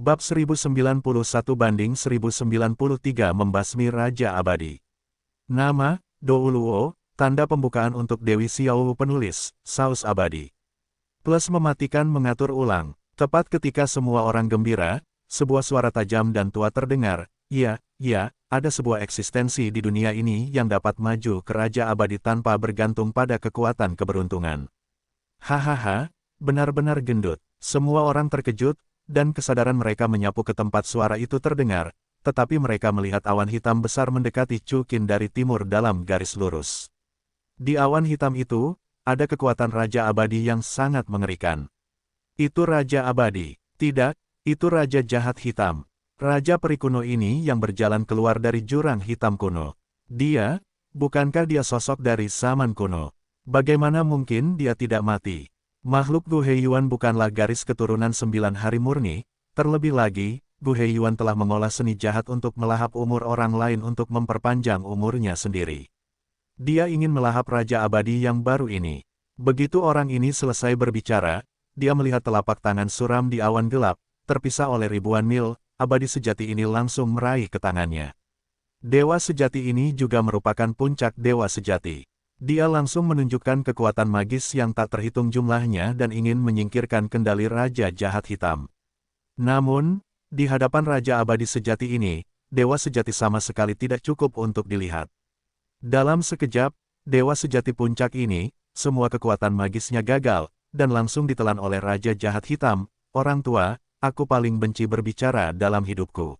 Bab 1091-1093 Membasmi Raja Abadi. Nama, Douluo, tanda pembukaan untuk Dewi Xiao penulis, Saus Abadi. Plus mematikan mengatur ulang. Tepat ketika semua orang gembira, sebuah suara tajam dan tua terdengar, ya, ada sebuah eksistensi di dunia ini yang dapat maju ke Raja Abadi tanpa bergantung pada kekuatan keberuntungan. Hahaha, benar-benar gendut. Semua orang terkejut, dan kesadaran mereka menyapu ke tempat suara itu terdengar, tetapi mereka melihat awan hitam besar mendekati Chu Qin dari timur dalam garis lurus. Di awan hitam itu, ada kekuatan Raja Abadi yang sangat mengerikan. Itu Raja Abadi. Tidak, itu Raja Jahat Hitam. Raja peri kuno ini yang berjalan keluar dari jurang hitam kuno. Dia, bukankah dia sosok dari zaman kuno? Bagaimana mungkin dia tidak mati? Makhluk Gu Heiyuan bukanlah garis keturunan 9 hari murni, terlebih lagi, Gu Heiyuan telah mengolah seni jahat untuk melahap umur orang lain untuk memperpanjang umurnya sendiri. Dia ingin melahap Raja Abadi yang baru ini. Begitu orang ini selesai berbicara, dia melihat telapak tangan suram di awan gelap, terpisah oleh ribuan mil, abadi sejati ini langsung meraih ke tangannya. Dewa sejati ini juga merupakan puncak dewa sejati. Dia langsung menunjukkan kekuatan magis yang tak terhitung jumlahnya dan ingin menyingkirkan kendali Raja Jahat Hitam. Namun, di hadapan Raja Abadi sejati ini, dewa sejati sama sekali tidak cukup untuk dilihat. Dalam sekejap, dewa sejati puncak ini, semua kekuatan magisnya gagal, dan langsung ditelan oleh Raja Jahat Hitam. Orang tua, aku paling benci berbicara dalam hidupku.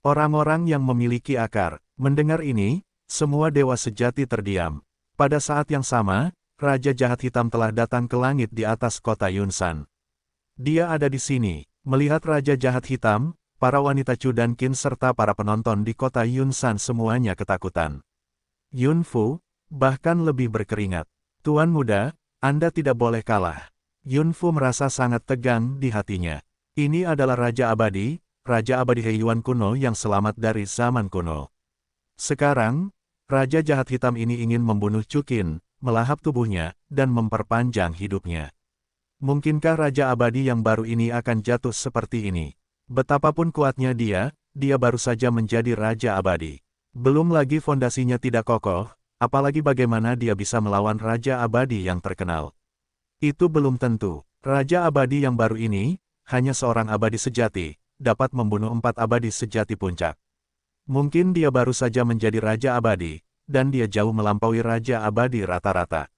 Orang-orang yang memiliki akar, mendengar ini, semua dewa sejati terdiam. Pada saat yang sama, Raja Jahat Hitam telah datang ke langit di atas kota Yunsan. Dia ada di sini, melihat Raja Jahat Hitam, para wanita Chu dan Qin serta para penonton di kota Yunsan semuanya ketakutan. Yun Fu, bahkan lebih berkeringat. Tuan muda, Anda tidak boleh kalah. Yun Fu merasa sangat tegang di hatinya. Ini adalah Raja Abadi Heiyuan kuno yang selamat dari zaman kuno. Sekarang, Raja Jahat Hitam ini ingin membunuh Chu Qin, melahap tubuhnya, dan memperpanjang hidupnya. Mungkinkah Raja Abadi yang baru ini akan jatuh seperti ini? Betapapun kuatnya dia baru saja menjadi Raja Abadi. Belum lagi fondasinya tidak kokoh, apalagi bagaimana dia bisa melawan Raja Abadi yang terkenal. Itu belum tentu. Raja Abadi yang baru ini, hanya seorang abadi sejati, dapat membunuh 4 abadi sejati puncak. Mungkin dia baru saja menjadi Raja Abadi, dan dia jauh melampaui Raja Abadi rata-rata.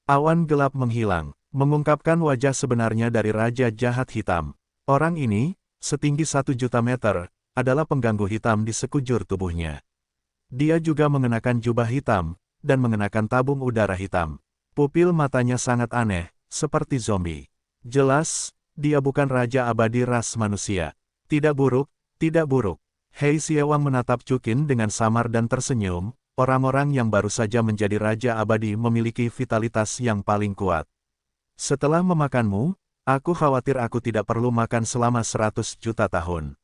Awan gelap menghilang, mengungkapkan wajah sebenarnya dari Raja Jahat Hitam. Orang ini, setinggi 1 juta meter, adalah pengganggu hitam di sekujur tubuhnya. Dia juga mengenakan jubah hitam, dan mengenakan tabung udara hitam. Pupil matanya sangat aneh, seperti zombie. Jelas, dia bukan Raja Abadi ras manusia. Tidak buruk. Hei Siewang menatap Chu Qin dengan samar dan tersenyum. Orang-orang yang baru saja menjadi Raja Abadi memiliki vitalitas yang paling kuat. Setelah memakanmu, aku khawatir aku tidak perlu makan selama 100 juta tahun.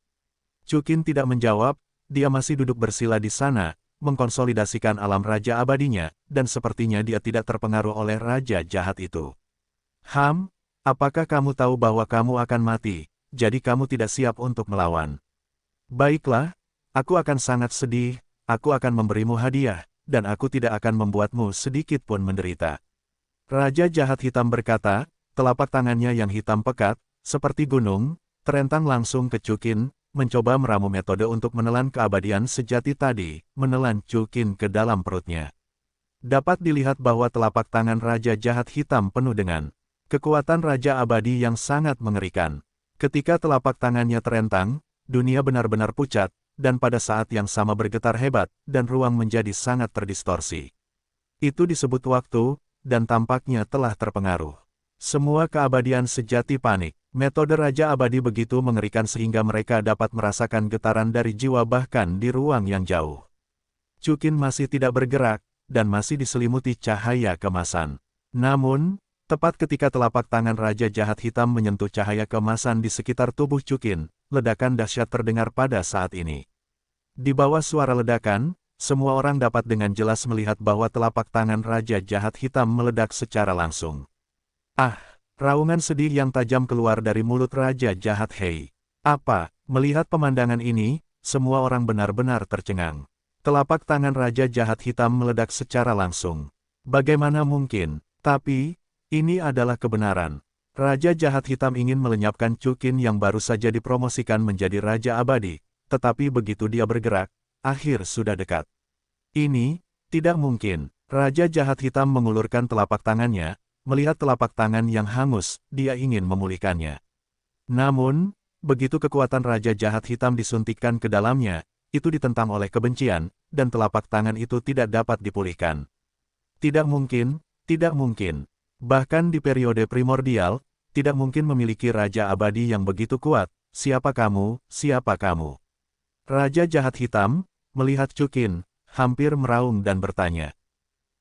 Chu Qin tidak menjawab, dia masih duduk bersila di sana, mengkonsolidasikan alam Raja Abadinya, dan sepertinya dia tidak terpengaruh oleh Raja Jahat itu. Apakah kamu tahu bahwa kamu akan mati, jadi kamu tidak siap untuk melawan? Baiklah, aku akan sangat sedih, aku akan memberimu hadiah, dan aku tidak akan membuatmu sedikit pun menderita. Raja Jahat Hitam berkata, telapak tangannya yang hitam pekat, seperti gunung, terentang langsung ke Chu Qin, mencoba meramu metode untuk menelan keabadian sejati tadi, menelan Chu Qin ke dalam perutnya. Dapat dilihat bahwa telapak tangan Raja Jahat Hitam penuh dengan kekuatan Raja Abadi yang sangat mengerikan. Ketika telapak tangannya terentang, dunia benar-benar pucat, dan pada saat yang sama bergetar hebat, dan ruang menjadi sangat terdistorsi. Itu disebut waktu, dan tampaknya telah terpengaruh. Semua keabadian sejati panik. Metode Raja Abadi begitu mengerikan sehingga mereka dapat merasakan getaran dari jiwa bahkan di ruang yang jauh. Chu Qin masih tidak bergerak, dan masih diselimuti cahaya kemasan. Namun, tepat ketika telapak tangan Raja Jahat Hitam menyentuh cahaya kemasan di sekitar tubuh Chu Qin, ledakan dahsyat terdengar pada saat ini. Di bawah suara ledakan, semua orang dapat dengan jelas melihat bahwa telapak tangan Raja Jahat Hitam meledak secara langsung. Raungan sedih yang tajam keluar dari mulut Raja Jahat Hei. Apa? Melihat pemandangan ini, semua orang benar-benar tercengang. Telapak tangan Raja Jahat Hitam meledak secara langsung. Bagaimana mungkin? Tapi, ini adalah kebenaran. Raja Jahat Hitam ingin melenyapkan Chukin yang baru saja dipromosikan menjadi Raja Abadi, tetapi begitu dia bergerak, akhir sudah dekat. Ini, tidak mungkin. Raja Jahat Hitam mengulurkan telapak tangannya, melihat telapak tangan yang hangus, dia ingin memulihkannya. Namun, begitu kekuatan Raja Jahat Hitam disuntikkan ke dalamnya, itu ditentang oleh kebencian, dan telapak tangan itu tidak dapat dipulihkan. Tidak mungkin, tidak mungkin. Bahkan di periode primordial, tidak mungkin memiliki Raja Abadi yang begitu kuat. Siapa kamu, siapa kamu? Raja Jahat Hitam, melihat Chukin, hampir meraung dan bertanya.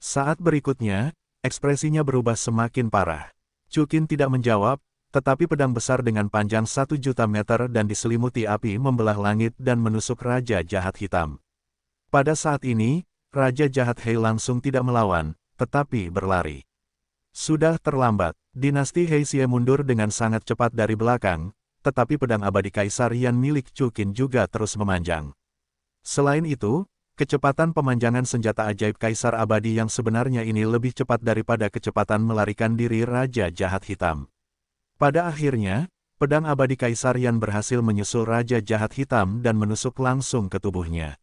Saat berikutnya, ekspresinya berubah semakin parah. Chukin tidak menjawab, tetapi pedang besar dengan panjang 1.000.000 meter dan diselimuti api membelah langit dan menusuk Raja Jahat Hitam. Pada saat ini, Raja Jahat Hei langsung tidak melawan, tetapi berlari. Sudah terlambat, dinasti Heisei mundur dengan sangat cepat dari belakang, tetapi pedang abadi Kaisar Yan milik Chukin juga terus memanjang. Selain itu, kecepatan pemanjangan senjata ajaib Kaisar Abadi yang sebenarnya ini lebih cepat daripada kecepatan melarikan diri Raja Jahat Hitam. Pada akhirnya, pedang abadi Kaisar Yan berhasil menyusul Raja Jahat Hitam dan menusuk langsung ke tubuhnya.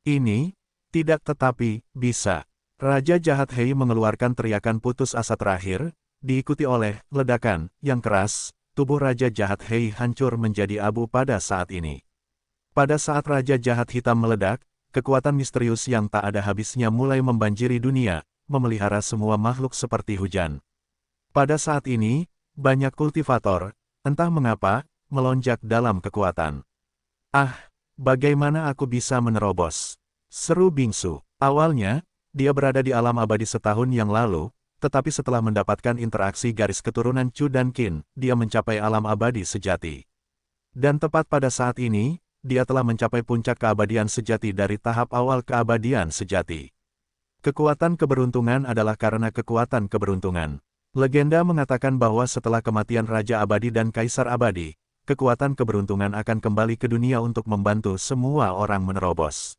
Ini, tidak tetapi, bisa. Raja Jahat Hei mengeluarkan teriakan putus asa terakhir, diikuti oleh ledakan yang keras, tubuh Raja Jahat Hei hancur menjadi abu pada saat ini. Pada saat Raja Jahat Hitam meledak, kekuatan misterius yang tak ada habisnya mulai membanjiri dunia, memelihara semua makhluk seperti hujan. Pada saat ini, banyak kultivator, entah mengapa, melonjak dalam kekuatan. Ah, bagaimana aku bisa menerobos? Seru bingsu. Awalnya, dia berada di alam abadi setahun yang lalu, tetapi setelah mendapatkan interaksi garis keturunan Chu dan Qin, dia mencapai alam abadi sejati. Dan tepat pada saat ini, dia telah mencapai puncak keabadian sejati dari tahap awal keabadian sejati. Kekuatan keberuntungan adalah karena kekuatan keberuntungan. Legenda mengatakan bahwa setelah kematian Raja Abadi dan Kaisar Abadi, kekuatan keberuntungan akan kembali ke dunia untuk membantu semua orang menerobos.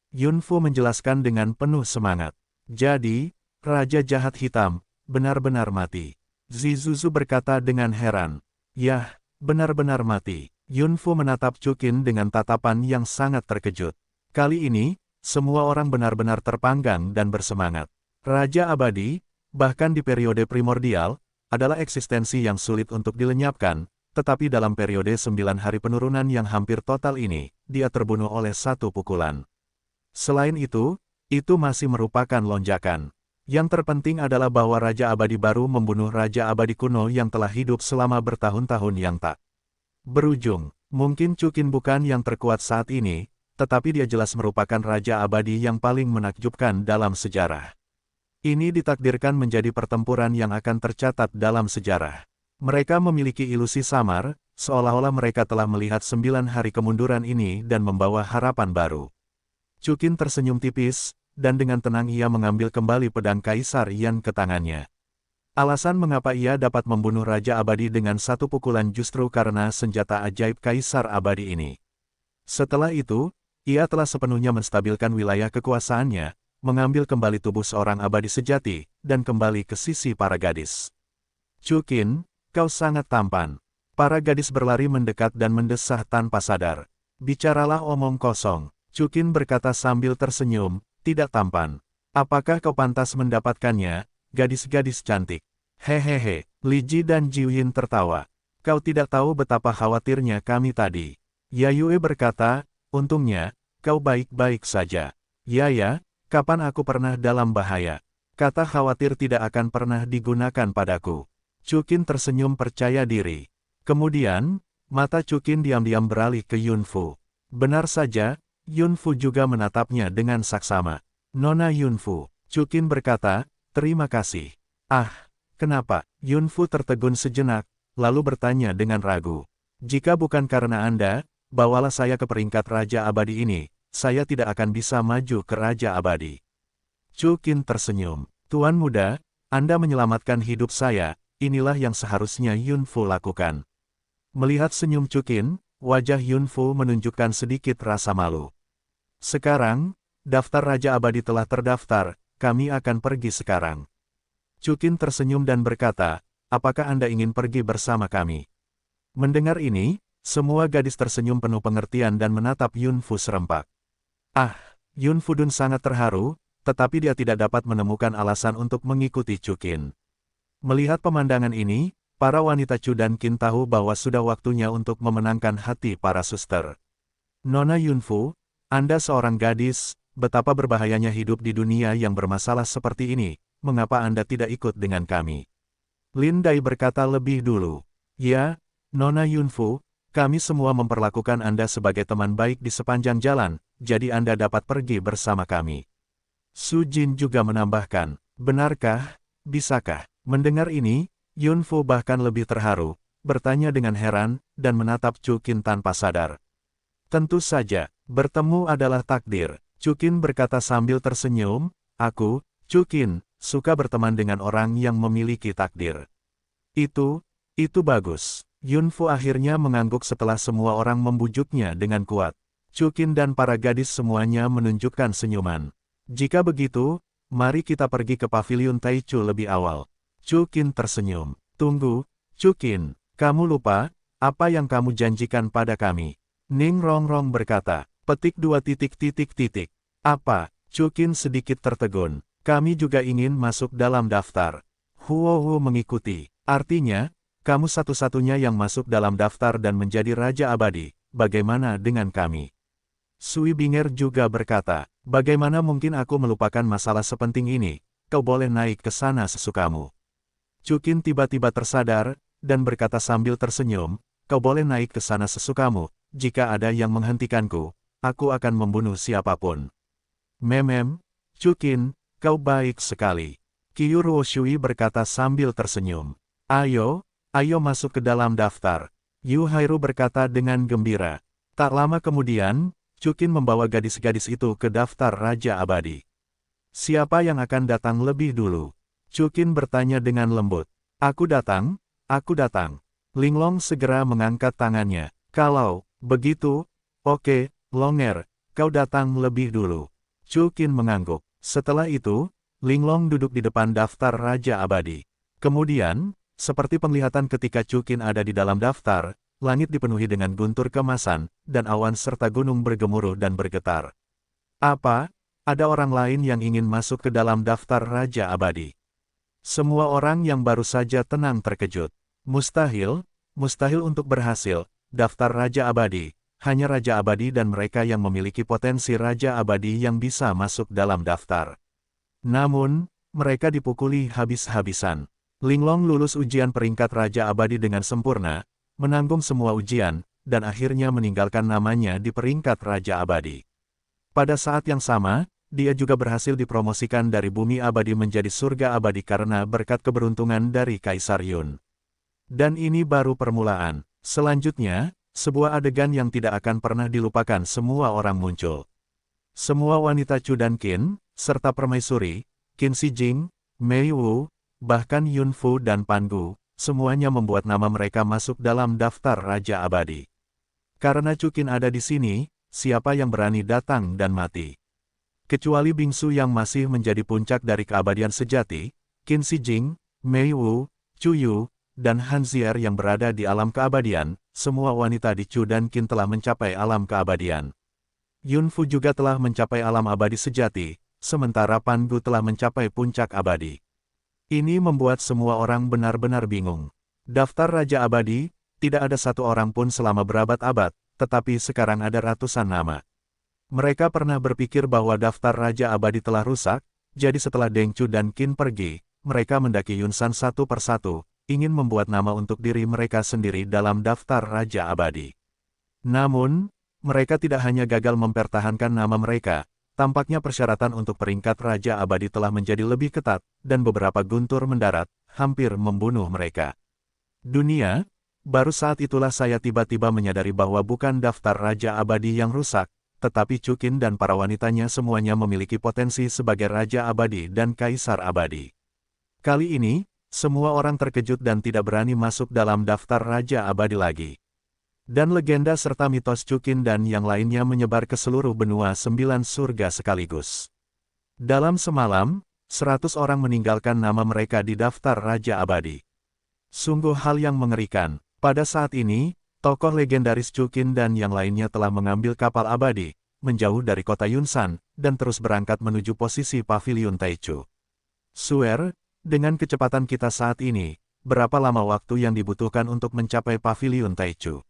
Yun Fu menjelaskan dengan penuh semangat. Jadi, Raja Jahat Hitam, benar-benar mati. Zizuzu berkata dengan heran. Yah, benar-benar mati. Yun Fu menatap Chukin dengan tatapan yang sangat terkejut. Kali ini, semua orang benar-benar terpanggang dan bersemangat. Raja Abadi, bahkan di periode primordial, adalah eksistensi yang sulit untuk dilenyapkan, tetapi dalam periode 9 hari penurunan yang hampir total ini, dia terbunuh oleh satu pukulan. Selain itu masih merupakan lonjakan. Yang terpenting adalah bahwa Raja Abadi baru membunuh Raja Abadi kuno yang telah hidup selama bertahun-tahun yang tak berujung. Mungkin Chukin bukan yang terkuat saat ini, tetapi dia jelas merupakan Raja Abadi yang paling menakjubkan dalam sejarah. Ini ditakdirkan menjadi pertempuran yang akan tercatat dalam sejarah. Mereka memiliki ilusi samar, seolah-olah mereka telah melihat 9 hari kemunduran ini dan membawa harapan baru. Chukin tersenyum tipis, dan dengan tenang ia mengambil kembali pedang Kaisar Yan ke tangannya. Alasan mengapa ia dapat membunuh Raja Abadi dengan satu pukulan justru karena senjata ajaib Kaisar Abadi ini. Setelah itu, ia telah sepenuhnya menstabilkan wilayah kekuasaannya, mengambil kembali tubuh seorang abadi sejati, dan kembali ke sisi para gadis. Chukin, kau sangat tampan. Para gadis berlari mendekat dan mendesah tanpa sadar. Bicaralah omong kosong, Chukin berkata sambil tersenyum, tidak tampan. Apakah kau pantas mendapatkannya, gadis-gadis cantik? Hehehe, Li Ji dan Ji Yin tertawa. Kau tidak tahu betapa khawatirnya kami tadi. Yayue berkata, untungnya, kau baik-baik saja. Ya, kapan aku pernah dalam bahaya? Kata khawatir tidak akan pernah digunakan padaku. Chukin tersenyum percaya diri. Kemudian, mata Chukin diam-diam beralih ke Yun Fu. Benar saja, Yun Fu juga menatapnya dengan saksama. Nona Yun Fu, Chukin berkata, terima kasih. Ah, kenapa? Yun Fu tertegun sejenak, lalu bertanya dengan ragu. Jika bukan karena Anda, bawalah saya ke peringkat Raja Abadi ini, saya tidak akan bisa maju ke Raja Abadi. Chukin tersenyum. Tuan muda, Anda menyelamatkan hidup saya, inilah yang seharusnya Yunfu lakukan. Melihat senyum Chukin, wajah Yunfu menunjukkan sedikit rasa malu. Sekarang, daftar Raja Abadi telah terdaftar, kami akan pergi sekarang. Chukin tersenyum dan berkata, apakah Anda ingin pergi bersama kami? Mendengar ini, semua gadis tersenyum penuh pengertian dan menatap Yunfu serempak. Ah, Yunfu Dun sangat terharu, tetapi dia tidak dapat menemukan alasan untuk mengikuti Chukin. Melihat pemandangan ini, para wanita Chu dan Qin tahu bahwa sudah waktunya untuk memenangkan hati para suster. Nona Yunfu, Anda seorang gadis, betapa berbahayanya hidup di dunia yang bermasalah seperti ini, mengapa Anda tidak ikut dengan kami? Lin Dai berkata lebih dulu. Ya, Nona Yunfu, kami semua memperlakukan Anda sebagai teman baik di sepanjang jalan, jadi Anda dapat pergi bersama kami. Su Jin juga menambahkan, benarkah, bisakah? Mendengar ini, Yunfu bahkan lebih terharu, bertanya dengan heran, dan menatap Chukin tanpa sadar. Tentu saja, bertemu adalah takdir, Chukin berkata sambil tersenyum, aku, Chukin, suka berteman dengan orang yang memiliki takdir. Itu bagus. Yunfu akhirnya mengangguk setelah semua orang membujuknya dengan kuat. Chukin dan para gadis semuanya menunjukkan senyuman. Jika begitu, mari kita pergi ke pavilion Taichu lebih awal. Chukin tersenyum. Tunggu, Chukin, kamu lupa, apa yang kamu janjikan pada kami? Ning Rongrong berkata, petik 2 titik. Apa? Chukin sedikit tertegun. Kami juga ingin masuk dalam daftar. Huohu mengikuti. Artinya, kamu satu-satunya yang masuk dalam daftar dan menjadi Raja Abadi. Bagaimana dengan kami? Sui Binger juga berkata, bagaimana mungkin aku melupakan masalah sepenting ini? Kau boleh naik ke sana sesukamu. Chukin tiba-tiba tersadar, dan berkata sambil tersenyum, kau boleh naik ke sana sesukamu, jika ada yang menghentikanku, aku akan membunuh siapapun. Memem, Chukin, kau baik sekali. Kyuruo Shui berkata sambil tersenyum. Ayo masuk ke dalam daftar. Yu Hairu berkata dengan gembira. Tak lama kemudian, Chukin membawa gadis-gadis itu ke daftar Raja Abadi. Siapa yang akan datang lebih dulu? Chukin bertanya dengan lembut. Aku datang. Linglong segera mengangkat tangannya. Kalau begitu, oke, Longer, kau datang lebih dulu. Chukin mengangguk. Setelah itu, Linglong duduk di depan daftar Raja Abadi. Kemudian, seperti penglihatan ketika Chukin ada di dalam daftar, langit dipenuhi dengan guntur kemasan, dan awan serta gunung bergemuruh dan bergetar. Apa? Ada orang lain yang ingin masuk ke dalam daftar Raja Abadi. Semua orang yang baru saja tenang terkejut. Mustahil untuk berhasil, daftar Raja Abadi, hanya Raja Abadi dan mereka yang memiliki potensi Raja Abadi yang bisa masuk dalam daftar. Namun, mereka dipukuli habis-habisan. Linglong lulus ujian peringkat Raja Abadi dengan sempurna, menanggung semua ujian, dan akhirnya meninggalkan namanya di peringkat Raja Abadi. Pada saat yang sama, dia juga berhasil dipromosikan dari bumi abadi menjadi surga abadi karena berkat keberuntungan dari Kaisar Yun. Dan ini baru permulaan. Selanjutnya, sebuah adegan yang tidak akan pernah dilupakan semua orang muncul. Semua wanita Chu dan Qin, serta permaisuri, Qin Si Jing, Mei Wu, bahkan Yun Fu dan Pan Gu, semuanya membuat nama mereka masuk dalam daftar Raja Abadi. Karena Chu Qin ada di sini, siapa yang berani datang dan mati? Kecuali Bingsu yang masih menjadi puncak dari keabadian sejati, Qin Si Jing, Mei Wu, Chu Yu, dan Han Zier yang berada di alam keabadian, semua wanita di Chu dan Qin telah mencapai alam keabadian. Yun Fu juga telah mencapai alam abadi sejati, sementara Pan Gu telah mencapai puncak abadi. Ini membuat semua orang benar-benar bingung. Daftar Raja Abadi, tidak ada satu orang pun selama berabad-abad, tetapi sekarang ada ratusan nama. Mereka pernah berpikir bahwa daftar Raja Abadi telah rusak, jadi setelah Deng Chu dan Qin pergi, mereka mendaki Yunsan satu persatu, ingin membuat nama untuk diri mereka sendiri dalam daftar Raja Abadi. Namun, mereka tidak hanya gagal mempertahankan nama mereka, tampaknya persyaratan untuk peringkat Raja Abadi telah menjadi lebih ketat, dan beberapa guntur mendarat, hampir membunuh mereka. Dunia, baru saat itulah saya tiba-tiba menyadari bahwa bukan daftar Raja Abadi yang rusak, tetapi Chu Qin dan para wanitanya semuanya memiliki potensi sebagai Raja Abadi dan Kaisar Abadi. Kali ini, semua orang terkejut dan tidak berani masuk dalam daftar Raja Abadi lagi. Dan legenda serta mitos Chukin dan yang lainnya menyebar ke seluruh benua 9 surga sekaligus. Dalam semalam, 100 orang meninggalkan nama mereka di daftar Raja Abadi. Sungguh hal yang mengerikan. Pada saat ini, tokoh legendaris Chukin dan yang lainnya telah mengambil kapal abadi, menjauh dari kota Yunsan, dan terus berangkat menuju posisi Paviliun Taichu. Suer, dengan kecepatan kita saat ini, berapa lama waktu yang dibutuhkan untuk mencapai Paviliun Taichu?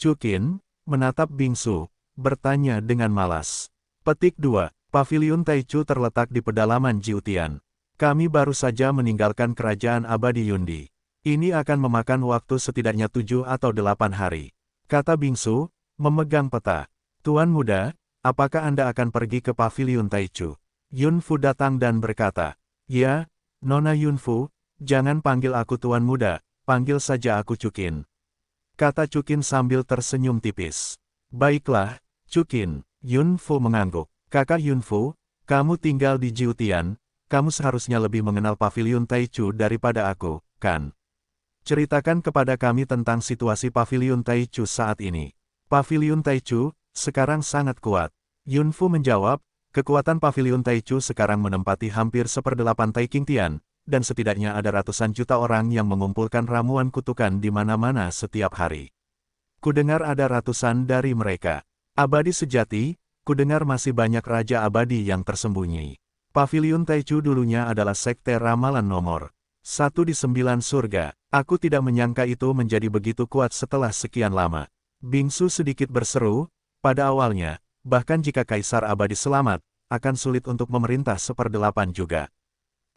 Chukin menatap Bingsu, bertanya dengan malas. Petik 2. Paviliun Taichu terletak di pedalaman Jiutian. Kami baru saja meninggalkan kerajaan abadi Yundi. Ini akan memakan waktu setidaknya 7 atau 8 hari. Kata Bingsu, memegang peta. Tuan muda, apakah Anda akan pergi ke Paviliun Taichu? Yunfu datang dan berkata, ya, Nona Yunfu, jangan panggil aku Tuan muda, panggil saja aku Chukin. Kata Chukin sambil tersenyum tipis. Baiklah, Chukin. Yunfu mengangguk. Kakak Yunfu, kamu tinggal di Jiutian, kamu seharusnya lebih mengenal Paviliun Taichu daripada aku, kan? Ceritakan kepada kami tentang situasi Paviliun Taichu saat ini. Paviliun Taichu sekarang sangat kuat. Yunfu menjawab, kekuatan Paviliun Taichu sekarang menempati hampir 1/8 Taikingtian, dan setidaknya ada ratusan juta orang yang mengumpulkan ramuan kutukan di mana-mana setiap hari. Kudengar ada ratusan dari mereka. Abadi sejati, kudengar masih banyak raja abadi yang tersembunyi. Paviliun Taichu dulunya adalah sekte ramalan nomor 1 di 9 surga. Aku tidak menyangka itu menjadi begitu kuat setelah sekian lama. Bingsu sedikit berseru, pada awalnya, bahkan jika Kaisar Abadi selamat, akan sulit untuk memerintah 1/8 juga.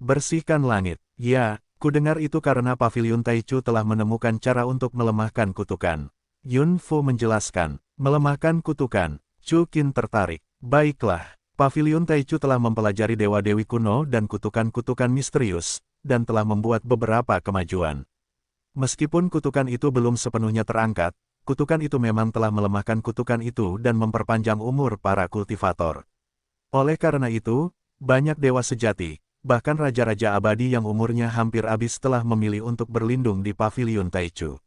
Bersihkan langit. Ya, kudengar itu karena Paviliun Taichu telah menemukan cara untuk melemahkan kutukan. Yunfu menjelaskan, melemahkan kutukan. Chukin tertarik. Baiklah, Paviliun Taichu telah mempelajari dewa-dewi kuno dan kutukan-kutukan misterius, dan telah membuat beberapa kemajuan. Meskipun kutukan itu belum sepenuhnya terangkat, kutukan itu memang telah melemahkan kutukan itu dan memperpanjang umur para kultivator. Oleh karena itu, banyak dewa sejati, bahkan raja-raja abadi yang umurnya hampir habis telah memilih untuk berlindung di Paviliun Taichu.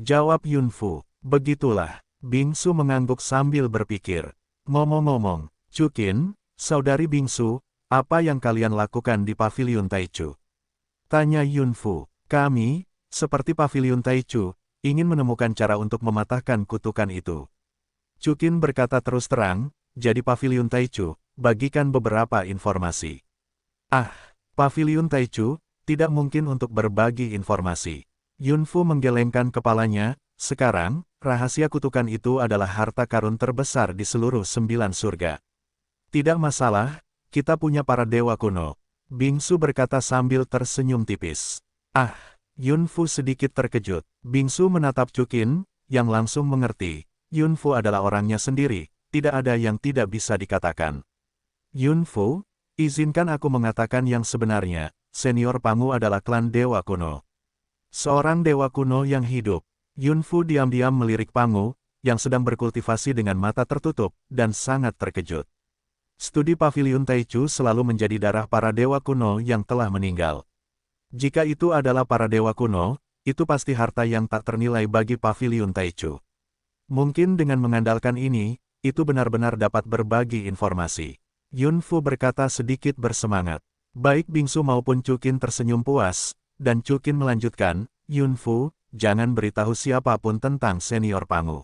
Jawab Yunfu, begitulah. Bingsu mengangguk sambil berpikir. Ngomong-ngomong, Chukin, saudari Bingsu, apa yang kalian lakukan di Paviliun Taichu? Tanya Yunfu. Kami, seperti Paviliun Taichu, ingin menemukan cara untuk mematahkan kutukan itu. Chukin berkata terus terang, jadi Paviliun Taichu, bagikan beberapa informasi. Ah, Paviliun Taichu, tidak mungkin untuk berbagi informasi. Yunfu menggelengkan kepalanya, sekarang, rahasia kutukan itu adalah harta karun terbesar di seluruh 9 surga. Tidak masalah, kita punya para dewa kuno. Bingsu berkata sambil tersenyum tipis. Ah, Yunfu sedikit terkejut. Bingsu menatap Chukin, yang langsung mengerti. Yunfu adalah orangnya sendiri, tidak ada yang tidak bisa dikatakan. Yunfu, izinkan aku mengatakan yang sebenarnya, senior Pangu adalah klan dewa kuno. Seorang dewa kuno yang hidup. Yunfu diam-diam melirik Pangu, yang sedang berkultivasi dengan mata tertutup, dan sangat terkejut. Studi Paviliun Taichu selalu menjadi darah para dewa kuno yang telah meninggal. Jika itu adalah para dewa kuno, itu pasti harta yang tak ternilai bagi Paviliun Taichu. Mungkin dengan mengandalkan ini, itu benar-benar dapat berbagi informasi. Yunfu berkata sedikit bersemangat. Baik Bingsu maupun Chukin tersenyum puas, dan Chukin melanjutkan, Yunfu, jangan beritahu siapapun tentang senior Pangu.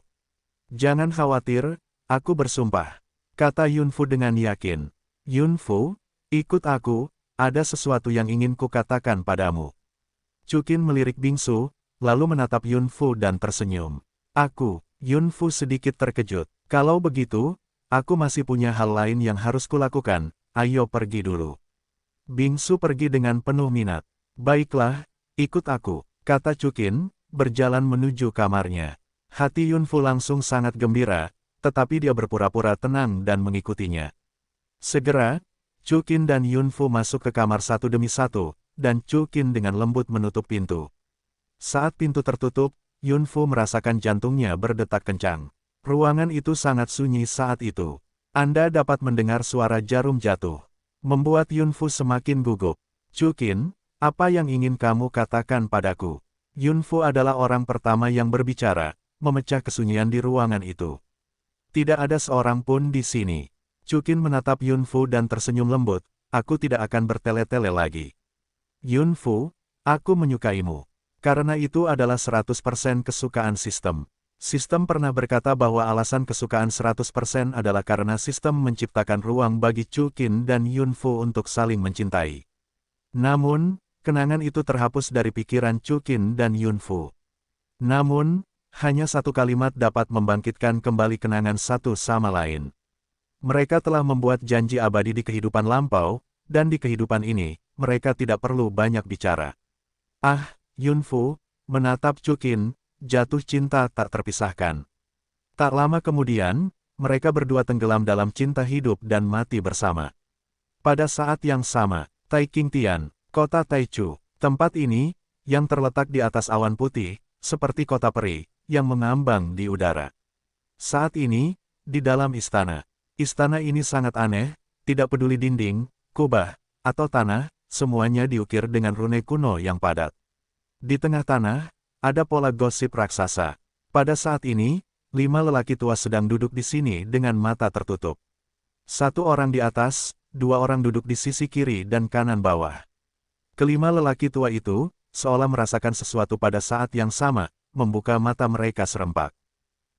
Jangan khawatir, aku bersumpah. Kata Yunfu dengan yakin. Yunfu, ikut aku, ada sesuatu yang ingin kukatakan padamu. Chukin melirik Bingsu, lalu menatap Yunfu dan tersenyum. Aku, Yunfu sedikit terkejut. Kalau begitu, aku masih punya hal lain yang harus kulakukan, ayo pergi dulu. Bingsu pergi dengan penuh minat. Baiklah, ikut aku, kata Chukin, berjalan menuju kamarnya. Hati Yunfu langsung sangat gembira, tetapi dia berpura-pura tenang dan mengikutinya. Segera, Chukin dan Yunfu masuk ke kamar satu demi satu, dan Chukin dengan lembut menutup pintu. Saat pintu tertutup, Yunfu merasakan jantungnya berdetak kencang. Ruangan itu sangat sunyi saat itu. Anda dapat mendengar suara jarum jatuh. Membuat Yunfu semakin gugup. Chukin, Apa yang ingin kamu katakan padaku? Yunfu adalah orang pertama yang berbicara, memecah kesunyian di ruangan itu. Tidak ada seorang pun di sini. Chukin menatap Yunfu dan tersenyum lembut, aku tidak akan bertele-tele lagi. Yunfu, aku menyukaimu. Karena itu adalah 100% kesukaan sistem. Sistem pernah berkata bahwa alasan kesukaan 100% adalah karena sistem menciptakan ruang bagi Chukin dan Yunfu untuk saling mencintai. Namun, kenangan itu terhapus dari pikiran Chukin dan Yunfu. Namun, hanya satu kalimat dapat membangkitkan kembali kenangan satu sama lain. Mereka telah membuat janji abadi di kehidupan lampau, dan di kehidupan ini, mereka tidak perlu banyak bicara. Ah, Yunfu, menatap Chukin, jatuh cinta tak terpisahkan. Tak lama kemudian, mereka berdua tenggelam dalam cinta hidup dan mati bersama. Pada saat yang sama, Taikingtian, kota Taichu, tempat ini, yang terletak di atas awan putih, seperti kota peri, yang mengambang di udara. Saat ini, di dalam istana. Istana ini sangat aneh, tidak peduli dinding, kubah, atau tanah, semuanya diukir dengan rune kuno yang padat. Di tengah tanah, ada pola gosip raksasa. Pada saat ini, 5 lelaki tua sedang duduk di sini dengan mata tertutup. 1 orang di atas, 2 orang duduk di sisi kiri dan kanan bawah. Kelima lelaki tua itu, seolah merasakan sesuatu pada saat yang sama, membuka mata mereka serempak.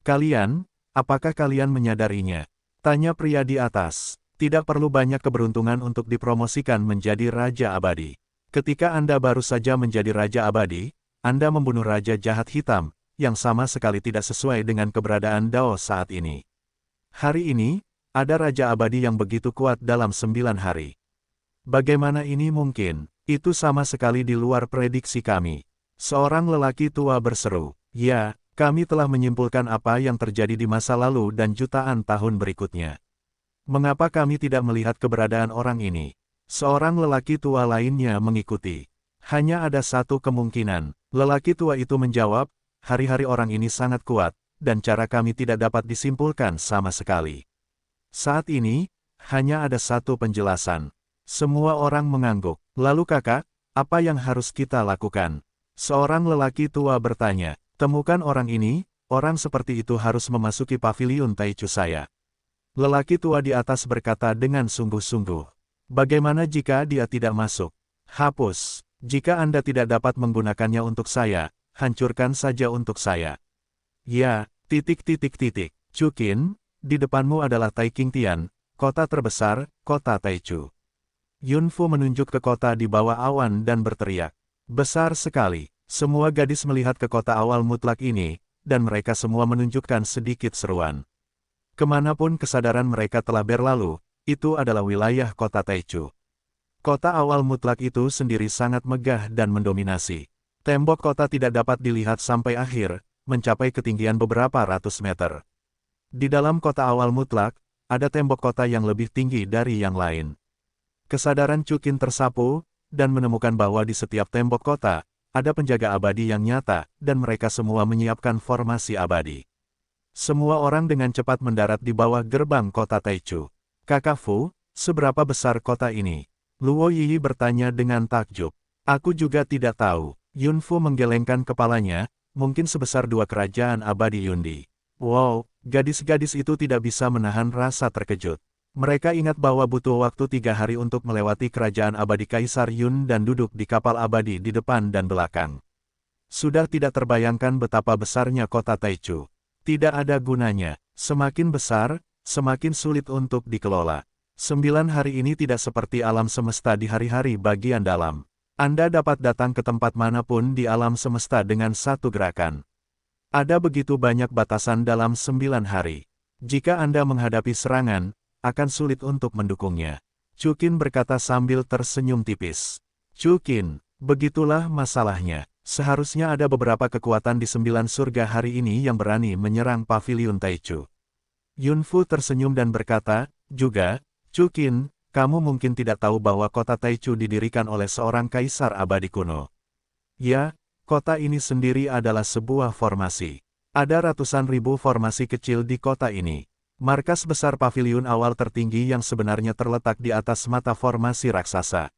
Kalian, apakah kalian menyadarinya? Tanya pria di atas. Tidak perlu banyak keberuntungan untuk dipromosikan menjadi Raja Abadi. Ketika Anda baru saja menjadi Raja Abadi, Anda membunuh Raja Jahat Hitam, yang sama sekali tidak sesuai dengan keberadaan Dao saat ini. Hari ini, ada Raja Abadi yang begitu kuat dalam 9 hari. Bagaimana ini mungkin? Itu sama sekali di luar prediksi kami. Seorang lelaki tua berseru, ya, kami telah menyimpulkan apa yang terjadi di masa lalu dan jutaan tahun berikutnya. Mengapa kami tidak melihat keberadaan orang ini? Seorang lelaki tua lainnya mengikuti. Hanya ada satu kemungkinan. Lelaki tua itu menjawab, hari-hari orang ini sangat kuat, dan cara kami tidak dapat disimpulkan sama sekali. Saat ini, hanya ada satu penjelasan. Semua orang mengangguk. Lalu kakak, apa yang harus kita lakukan? Seorang lelaki tua bertanya, temukan orang ini, orang seperti itu harus memasuki paviliun Taichu saya. Lelaki tua di atas berkata dengan sungguh-sungguh. Bagaimana jika dia tidak masuk? Hapus. Jika Anda tidak dapat menggunakannya untuk saya, hancurkan saja untuk saya. Ya, ... Chukin, di depanmu adalah Taikingtian, kota terbesar, kota Taichu. Yunfu menunjuk ke kota di bawah awan dan berteriak. Besar sekali. Semua gadis melihat ke kota awal mutlak ini, dan mereka semua menunjukkan sedikit seruan. Kemanapun kesadaran mereka telah berlalu, itu adalah wilayah kota Taichu. Kota awal mutlak itu sendiri sangat megah dan mendominasi. Tembok kota tidak dapat dilihat sampai akhir, mencapai ketinggian beberapa ratus meter. Di dalam kota awal mutlak, ada tembok kota yang lebih tinggi dari yang lain. Kesadaran Chukin tersapu, dan menemukan bahwa di setiap tembok kota, ada penjaga abadi yang nyata, dan mereka semua menyiapkan formasi abadi. Semua orang dengan cepat mendarat di bawah gerbang kota Taichu. Kakak Fu, seberapa besar kota ini? Luo Yiyi bertanya dengan takjub. Aku juga tidak tahu. Yunfu menggelengkan kepalanya, mungkin sebesar 2 kerajaan abadi Yundi. Wow, gadis-gadis itu tidak bisa menahan rasa terkejut. Mereka ingat bahwa butuh waktu 3 hari untuk melewati kerajaan abadi Kaisar Yun dan duduk di kapal abadi di depan dan belakang. Sudah tidak terbayangkan betapa besarnya kota Taichu. Tidak ada gunanya. Semakin besar, semakin sulit untuk dikelola. 9 hari ini tidak seperti alam semesta di hari-hari bagian dalam. Anda dapat datang ke tempat manapun di alam semesta dengan satu gerakan. Ada begitu banyak batasan dalam 9 hari. Jika Anda menghadapi serangan, akan sulit untuk mendukungnya. Chukin berkata sambil tersenyum tipis. Chukin, begitulah masalahnya. Seharusnya ada beberapa kekuatan di 9 surga hari ini yang berani menyerang paviliun Taichu. Yunfu tersenyum dan berkata, juga, Chukin, kamu mungkin tidak tahu bahwa kota Taichu didirikan oleh seorang kaisar abadi kuno. Ya, kota ini sendiri adalah sebuah formasi. Ada ratusan ribu formasi kecil di kota ini. Markas besar paviliun awal tertinggi yang sebenarnya terletak di atas mata formasi raksasa.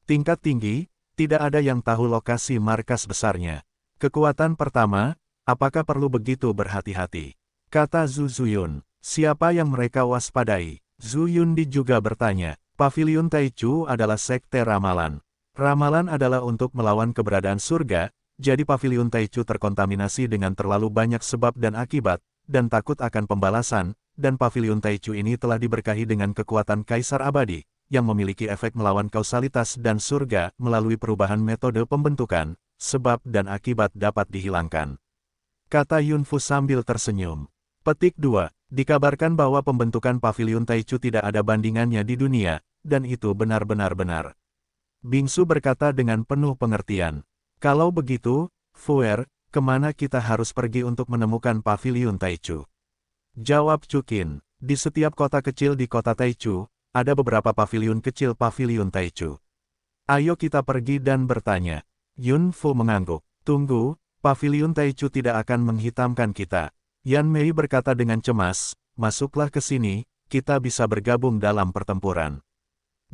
Tingkat tinggi, Tidak ada yang tahu lokasi markas besarnya. Kekuatan pertama, apakah perlu begitu berhati-hati? Kata Zhu Zuyun. Siapa yang mereka waspadai? Zhu Yundi juga bertanya. Paviliun Taichu adalah sekte ramalan. Ramalan adalah untuk melawan keberadaan surga, jadi Paviliun Taichu terkontaminasi dengan terlalu banyak sebab dan akibat, dan takut akan pembalasan, dan Paviliun Taichu ini telah diberkahi dengan kekuatan Kaisar Abadi, yang memiliki efek melawan kausalitas dan surga melalui perubahan metode pembentukan, sebab dan akibat dapat dihilangkan. Kata Yunfu sambil tersenyum. Petik 2. Dikabarkan bahwa pembentukan Paviliun Taichu tidak ada bandingannya di dunia, dan itu benar-benar benar. Bingsu berkata dengan penuh pengertian. Kalau begitu, Fuer, kemana kita harus pergi untuk menemukan Paviliun Taichu? Jawab Cukin. Di setiap kota kecil di kota Taichu, ada beberapa paviliun kecil Paviliun Taichu. Ayo kita pergi dan bertanya. Yun Fu mengangguk. Tunggu, Paviliun Taichu tidak akan menghitamkan kita. Yan Mei berkata dengan cemas, masuklah ke sini, kita bisa bergabung dalam pertempuran.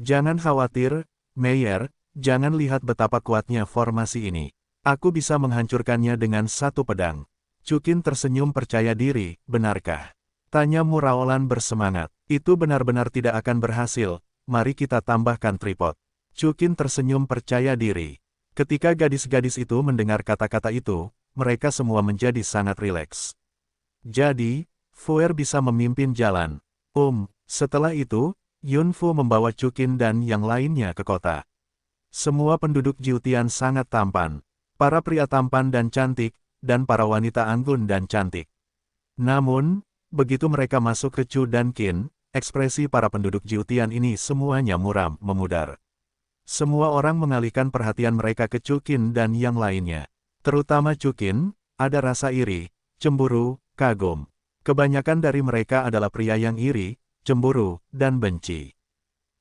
Jangan khawatir, Meyer, jangan lihat betapa kuatnya formasi ini. Aku bisa menghancurkannya dengan satu pedang. Cukin tersenyum percaya diri, benarkah? Tanya Muraolan bersemangat. Itu benar-benar tidak akan berhasil, mari kita tambahkan tripod. Cukin tersenyum percaya diri. Ketika gadis-gadis itu mendengar kata-kata itu, mereka semua menjadi sangat rileks. Jadi, Fuer bisa memimpin jalan. Setelah itu, Yun Fu membawa Cukin dan yang lainnya ke kota. Semua penduduk Jiutian sangat tampan. Para pria tampan dan cantik, dan para wanita anggun dan cantik. Namun, begitu mereka masuk ke Chu dan Qin, ekspresi para penduduk Jiutian ini semuanya muram, memudar. Semua orang mengalihkan perhatian mereka ke Chu Qin dan yang lainnya. Terutama Chu Qin, ada rasa iri, cemburu, kagum. Kebanyakan dari mereka adalah pria yang iri, cemburu, dan benci.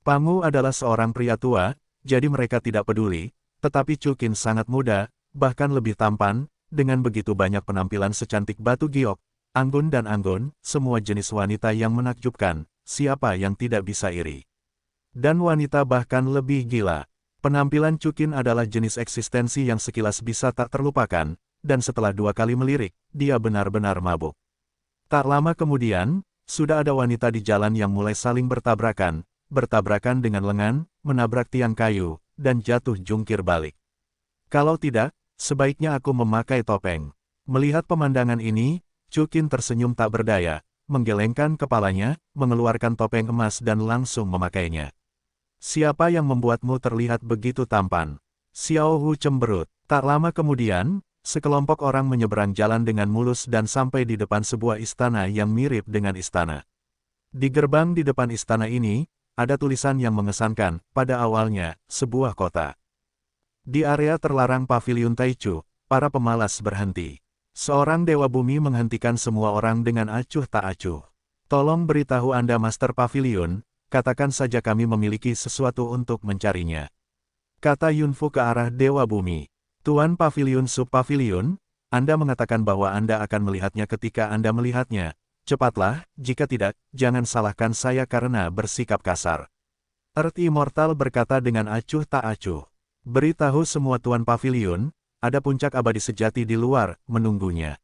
Pangu adalah seorang pria tua, jadi mereka tidak peduli, tetapi Chu Qin sangat muda, bahkan lebih tampan, dengan begitu banyak penampilan secantik batu giok, anggun dan anggun, semua jenis wanita yang menakjubkan, siapa yang tidak bisa iri. Dan wanita bahkan lebih gila. Penampilan Cukin adalah jenis eksistensi yang sekilas bisa tak terlupakan, dan setelah 2 kali melirik, dia benar-benar mabuk. Tak lama kemudian, sudah ada wanita di jalan yang mulai saling bertabrakan dengan lengan, menabrak tiang kayu, dan jatuh jungkir balik. Kalau tidak, sebaiknya aku memakai topeng. Melihat pemandangan ini, Cukin tersenyum tak berdaya, menggelengkan kepalanya, mengeluarkan topeng emas dan langsung memakainya. Siapa yang membuatmu terlihat begitu tampan? Xiao Hu cemberut. Tak lama kemudian, sekelompok orang menyeberang jalan dengan mulus dan sampai di depan sebuah istana yang mirip dengan istana. Di gerbang di depan istana ini, ada tulisan yang mengesankan, pada awalnya, sebuah kota. Di area terlarang Paviliun Taichu, para pemalas berhenti. Seorang Dewa Bumi menghentikan semua orang dengan acuh tak acuh. Tolong beritahu Anda Master Paviliun, katakan saja kami memiliki sesuatu untuk mencarinya. Kata Yunfu ke arah Dewa Bumi. Tuan Paviliun Sub-Paviliun, Anda mengatakan bahwa Anda akan melihatnya ketika Anda melihatnya. Cepatlah, jika tidak, jangan salahkan saya karena bersikap kasar. Earth Immortal berkata dengan acuh tak acuh. Beritahu semua Tuan Paviliun, ada puncak abadi sejati di luar, menunggunya.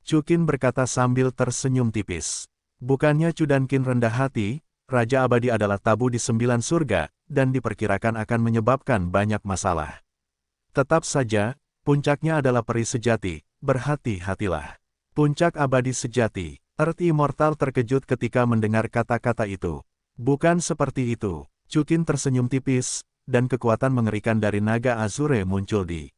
Cukin berkata sambil tersenyum tipis. Bukannya Cudankin rendah hati, Raja Abadi adalah tabu di 9 surga, dan diperkirakan akan menyebabkan banyak masalah. Tetap saja, puncaknya adalah peri sejati, berhati-hatilah. Puncak abadi sejati. Earth Immortal terkejut ketika mendengar kata-kata itu. Bukan seperti itu. Cukin tersenyum tipis, dan kekuatan mengerikan dari naga Azure muncul di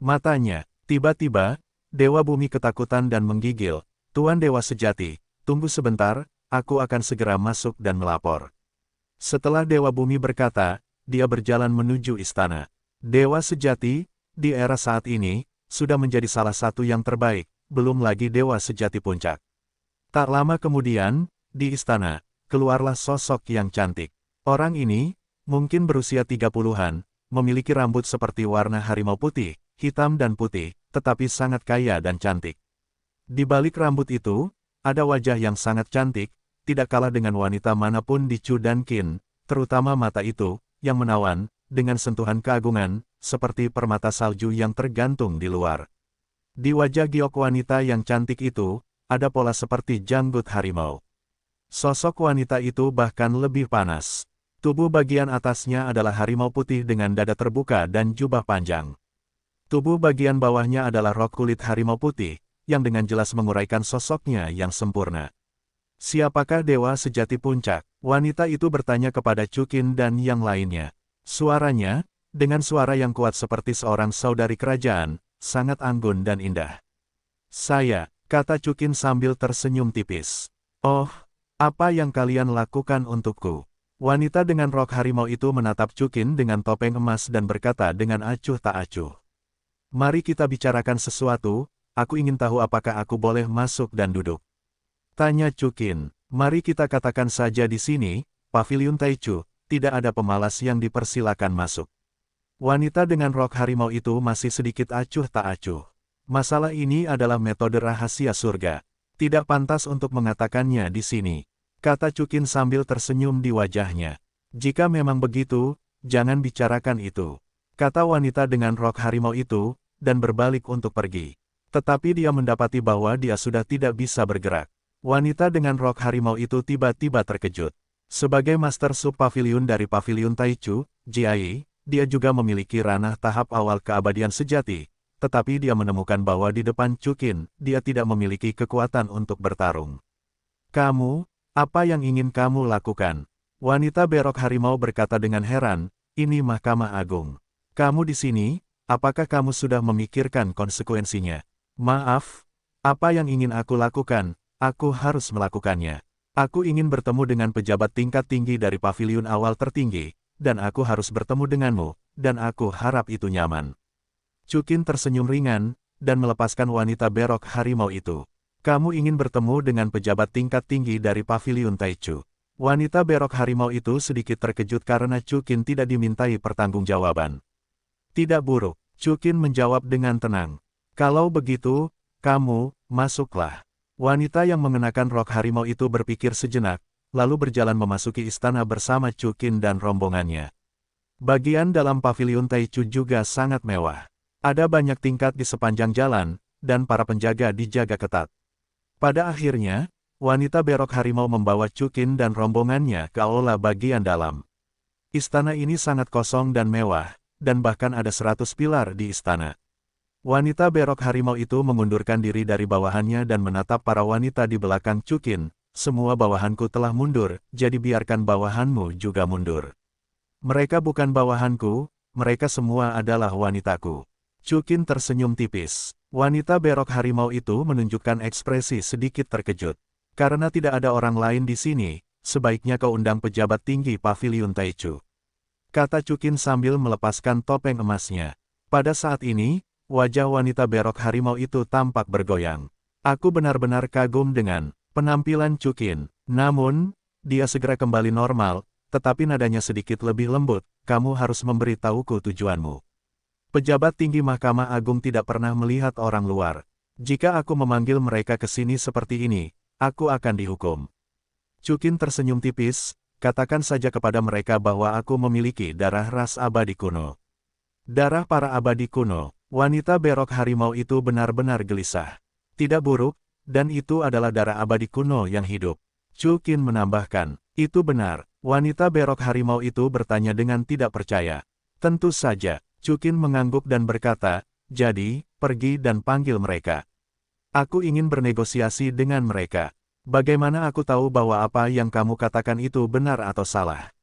matanya. Tiba-tiba, Dewa Bumi ketakutan dan menggigil. Tuan Dewa Sejati, tunggu sebentar, aku akan segera masuk dan melapor. Setelah Dewa Bumi berkata, dia berjalan menuju istana. Dewa Sejati, di era saat ini, sudah menjadi salah satu yang terbaik, belum lagi Dewa Sejati Puncak. Tak lama kemudian, di istana, keluarlah sosok yang cantik. Orang ini, mungkin berusia 30-an, memiliki rambut seperti warna harimau putih, hitam dan putih, tetapi sangat kaya dan cantik. Di balik rambut itu, ada wajah yang sangat cantik, tidak kalah dengan wanita manapun di Chu dan Qin, terutama mata itu, yang menawan, dengan sentuhan keagungan, seperti permata salju yang tergantung di luar. Di wajah giok wanita yang cantik itu, ada pola seperti janggut harimau. Sosok wanita itu bahkan lebih panas. Tubuh bagian atasnya adalah harimau putih dengan dada terbuka dan jubah panjang. Tubuh bagian bawahnya adalah rok kulit harimau putih, yang dengan jelas menguraikan sosoknya yang sempurna. Siapakah dewa sejati puncak? Wanita itu bertanya kepada Chukin dan yang lainnya. Suaranya, dengan suara yang kuat seperti seorang saudari kerajaan, sangat anggun dan indah. Saya, kata Chukin sambil tersenyum tipis. Oh, apa yang kalian lakukan untukku? Wanita dengan rok harimau itu menatap Chukin dengan topeng emas dan berkata dengan acuh tak acuh. Mari kita bicarakan sesuatu, aku ingin tahu apakah aku boleh masuk dan duduk. Tanya Chukin, mari kita katakan saja di sini, Paviliun Taichu, tidak ada pemalas yang dipersilakan masuk. Wanita dengan rok harimau itu masih sedikit acuh tak acuh. Masalah ini adalah metode rahasia surga. Tidak pantas untuk mengatakannya di sini. Kata Chukin sambil tersenyum di wajahnya. Jika memang begitu, jangan bicarakan itu. Kata wanita dengan rok harimau itu, dan berbalik untuk pergi. Tetapi dia mendapati bahwa dia sudah tidak bisa bergerak. Wanita dengan rok harimau itu tiba-tiba terkejut. Sebagai Master Sub Pavilion dari Paviliun Taichu, Jiai, dia juga memiliki ranah tahap awal keabadian sejati, tetapi dia menemukan bahwa di depan Chukin, dia tidak memiliki kekuatan untuk bertarung. Kamu, apa yang ingin kamu lakukan? Wanita berok harimau berkata dengan heran, ini Mahkamah Agung. Kamu di sini, apakah kamu sudah memikirkan konsekuensinya? Maaf, apa yang ingin aku lakukan, aku harus melakukannya. Aku ingin bertemu dengan pejabat tingkat tinggi dari paviliun awal tertinggi, dan aku harus bertemu denganmu, dan aku harap itu nyaman. Chukin tersenyum ringan, dan melepaskan wanita berok harimau itu. Kamu ingin bertemu dengan pejabat tingkat tinggi dari Paviliun Taichu. Wanita berok harimau itu sedikit terkejut karena Chukin tidak dimintai pertanggungjawaban. Tidak buruk, Chukin menjawab dengan tenang. Kalau begitu, kamu, masuklah. Wanita yang mengenakan rok harimau itu berpikir sejenak, lalu berjalan memasuki istana bersama Chukin dan rombongannya. Bagian dalam Paviliun Taichu juga sangat mewah. Ada banyak tingkat di sepanjang jalan, dan para penjaga dijaga ketat. Pada akhirnya, wanita berok harimau membawa Chukin dan rombongannya ke aula bagian dalam. Istana ini sangat kosong dan mewah, dan bahkan ada 100 pilar di istana. Wanita berok harimau itu mengundurkan diri dari bawahannya dan menatap para wanita di belakang Chukin. Semua bawahanku telah mundur, jadi biarkan bawahanmu juga mundur. Mereka bukan bawahanku, mereka semua adalah wanitaku. Chukin tersenyum tipis. Wanita berok harimau itu menunjukkan ekspresi sedikit terkejut. Karena tidak ada orang lain di sini, sebaiknya kau undang pejabat tinggi Paviliun Taichu. Kata Chukin sambil melepaskan topeng emasnya. Pada saat ini, wajah wanita berok harimau itu tampak bergoyang. Aku benar-benar kagum dengan penampilan Chukin. Namun, dia segera kembali normal, tetapi nadanya sedikit lebih lembut. Kamu harus memberitahuku tujuanmu. Pejabat tinggi Mahkamah Agung tidak pernah melihat orang luar. Jika aku memanggil mereka ke sini seperti ini, aku akan dihukum. Chukin tersenyum tipis, katakan saja kepada mereka bahwa aku memiliki darah ras abadi kuno. Darah para abadi kuno, wanita berok harimau itu benar-benar gelisah. Tidak buruk, dan itu adalah darah abadi kuno yang hidup. Chukin menambahkan, itu benar, wanita berok harimau itu bertanya dengan tidak percaya. Tentu saja. Chukin mengangguk dan berkata, jadi, pergi dan panggil mereka. Aku ingin bernegosiasi dengan mereka. Bagaimana aku tahu bahwa apa yang kamu katakan itu benar atau salah?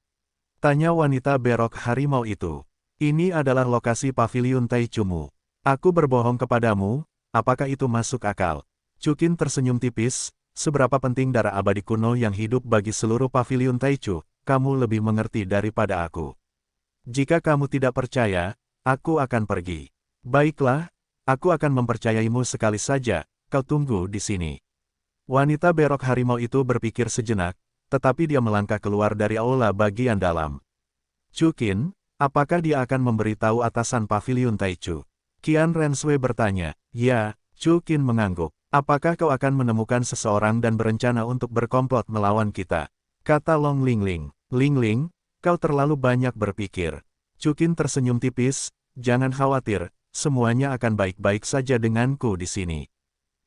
Tanya wanita berok harimau itu. Ini adalah lokasi Paviliun Taichumu. Aku berbohong kepadamu, apakah itu masuk akal? Chukin tersenyum tipis, seberapa penting darah abadi kuno yang hidup bagi seluruh Paviliun Taichu, kamu lebih mengerti daripada aku. Jika kamu tidak percaya, aku akan pergi. Baiklah, aku akan mempercayaimu sekali saja, kau tunggu di sini. Wanita berok harimau itu berpikir sejenak, tetapi dia melangkah keluar dari aula bagian dalam. Chukin, apakah dia akan memberitahu atasan Paviliun Taichu? Qian Renshui bertanya. Ya, Chukin mengangguk. Apakah kau akan menemukan seseorang dan berencana untuk berkomplot melawan kita? Kata Long Lingling. Lingling, kau terlalu banyak berpikir. Chukin tersenyum tipis, jangan khawatir, semuanya akan baik-baik saja denganku di sini.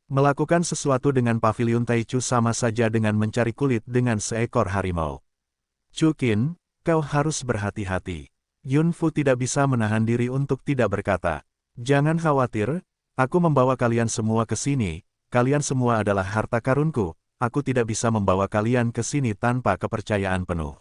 Melakukan sesuatu dengan paviliun Taichu sama saja dengan mencari kulit dengan seekor harimau. Chukin, kau harus berhati-hati. Yun Fu tidak bisa menahan diri untuk tidak berkata. Jangan khawatir, aku membawa kalian semua ke sini, kalian semua adalah harta karunku, aku tidak bisa membawa kalian ke sini tanpa kepercayaan penuh.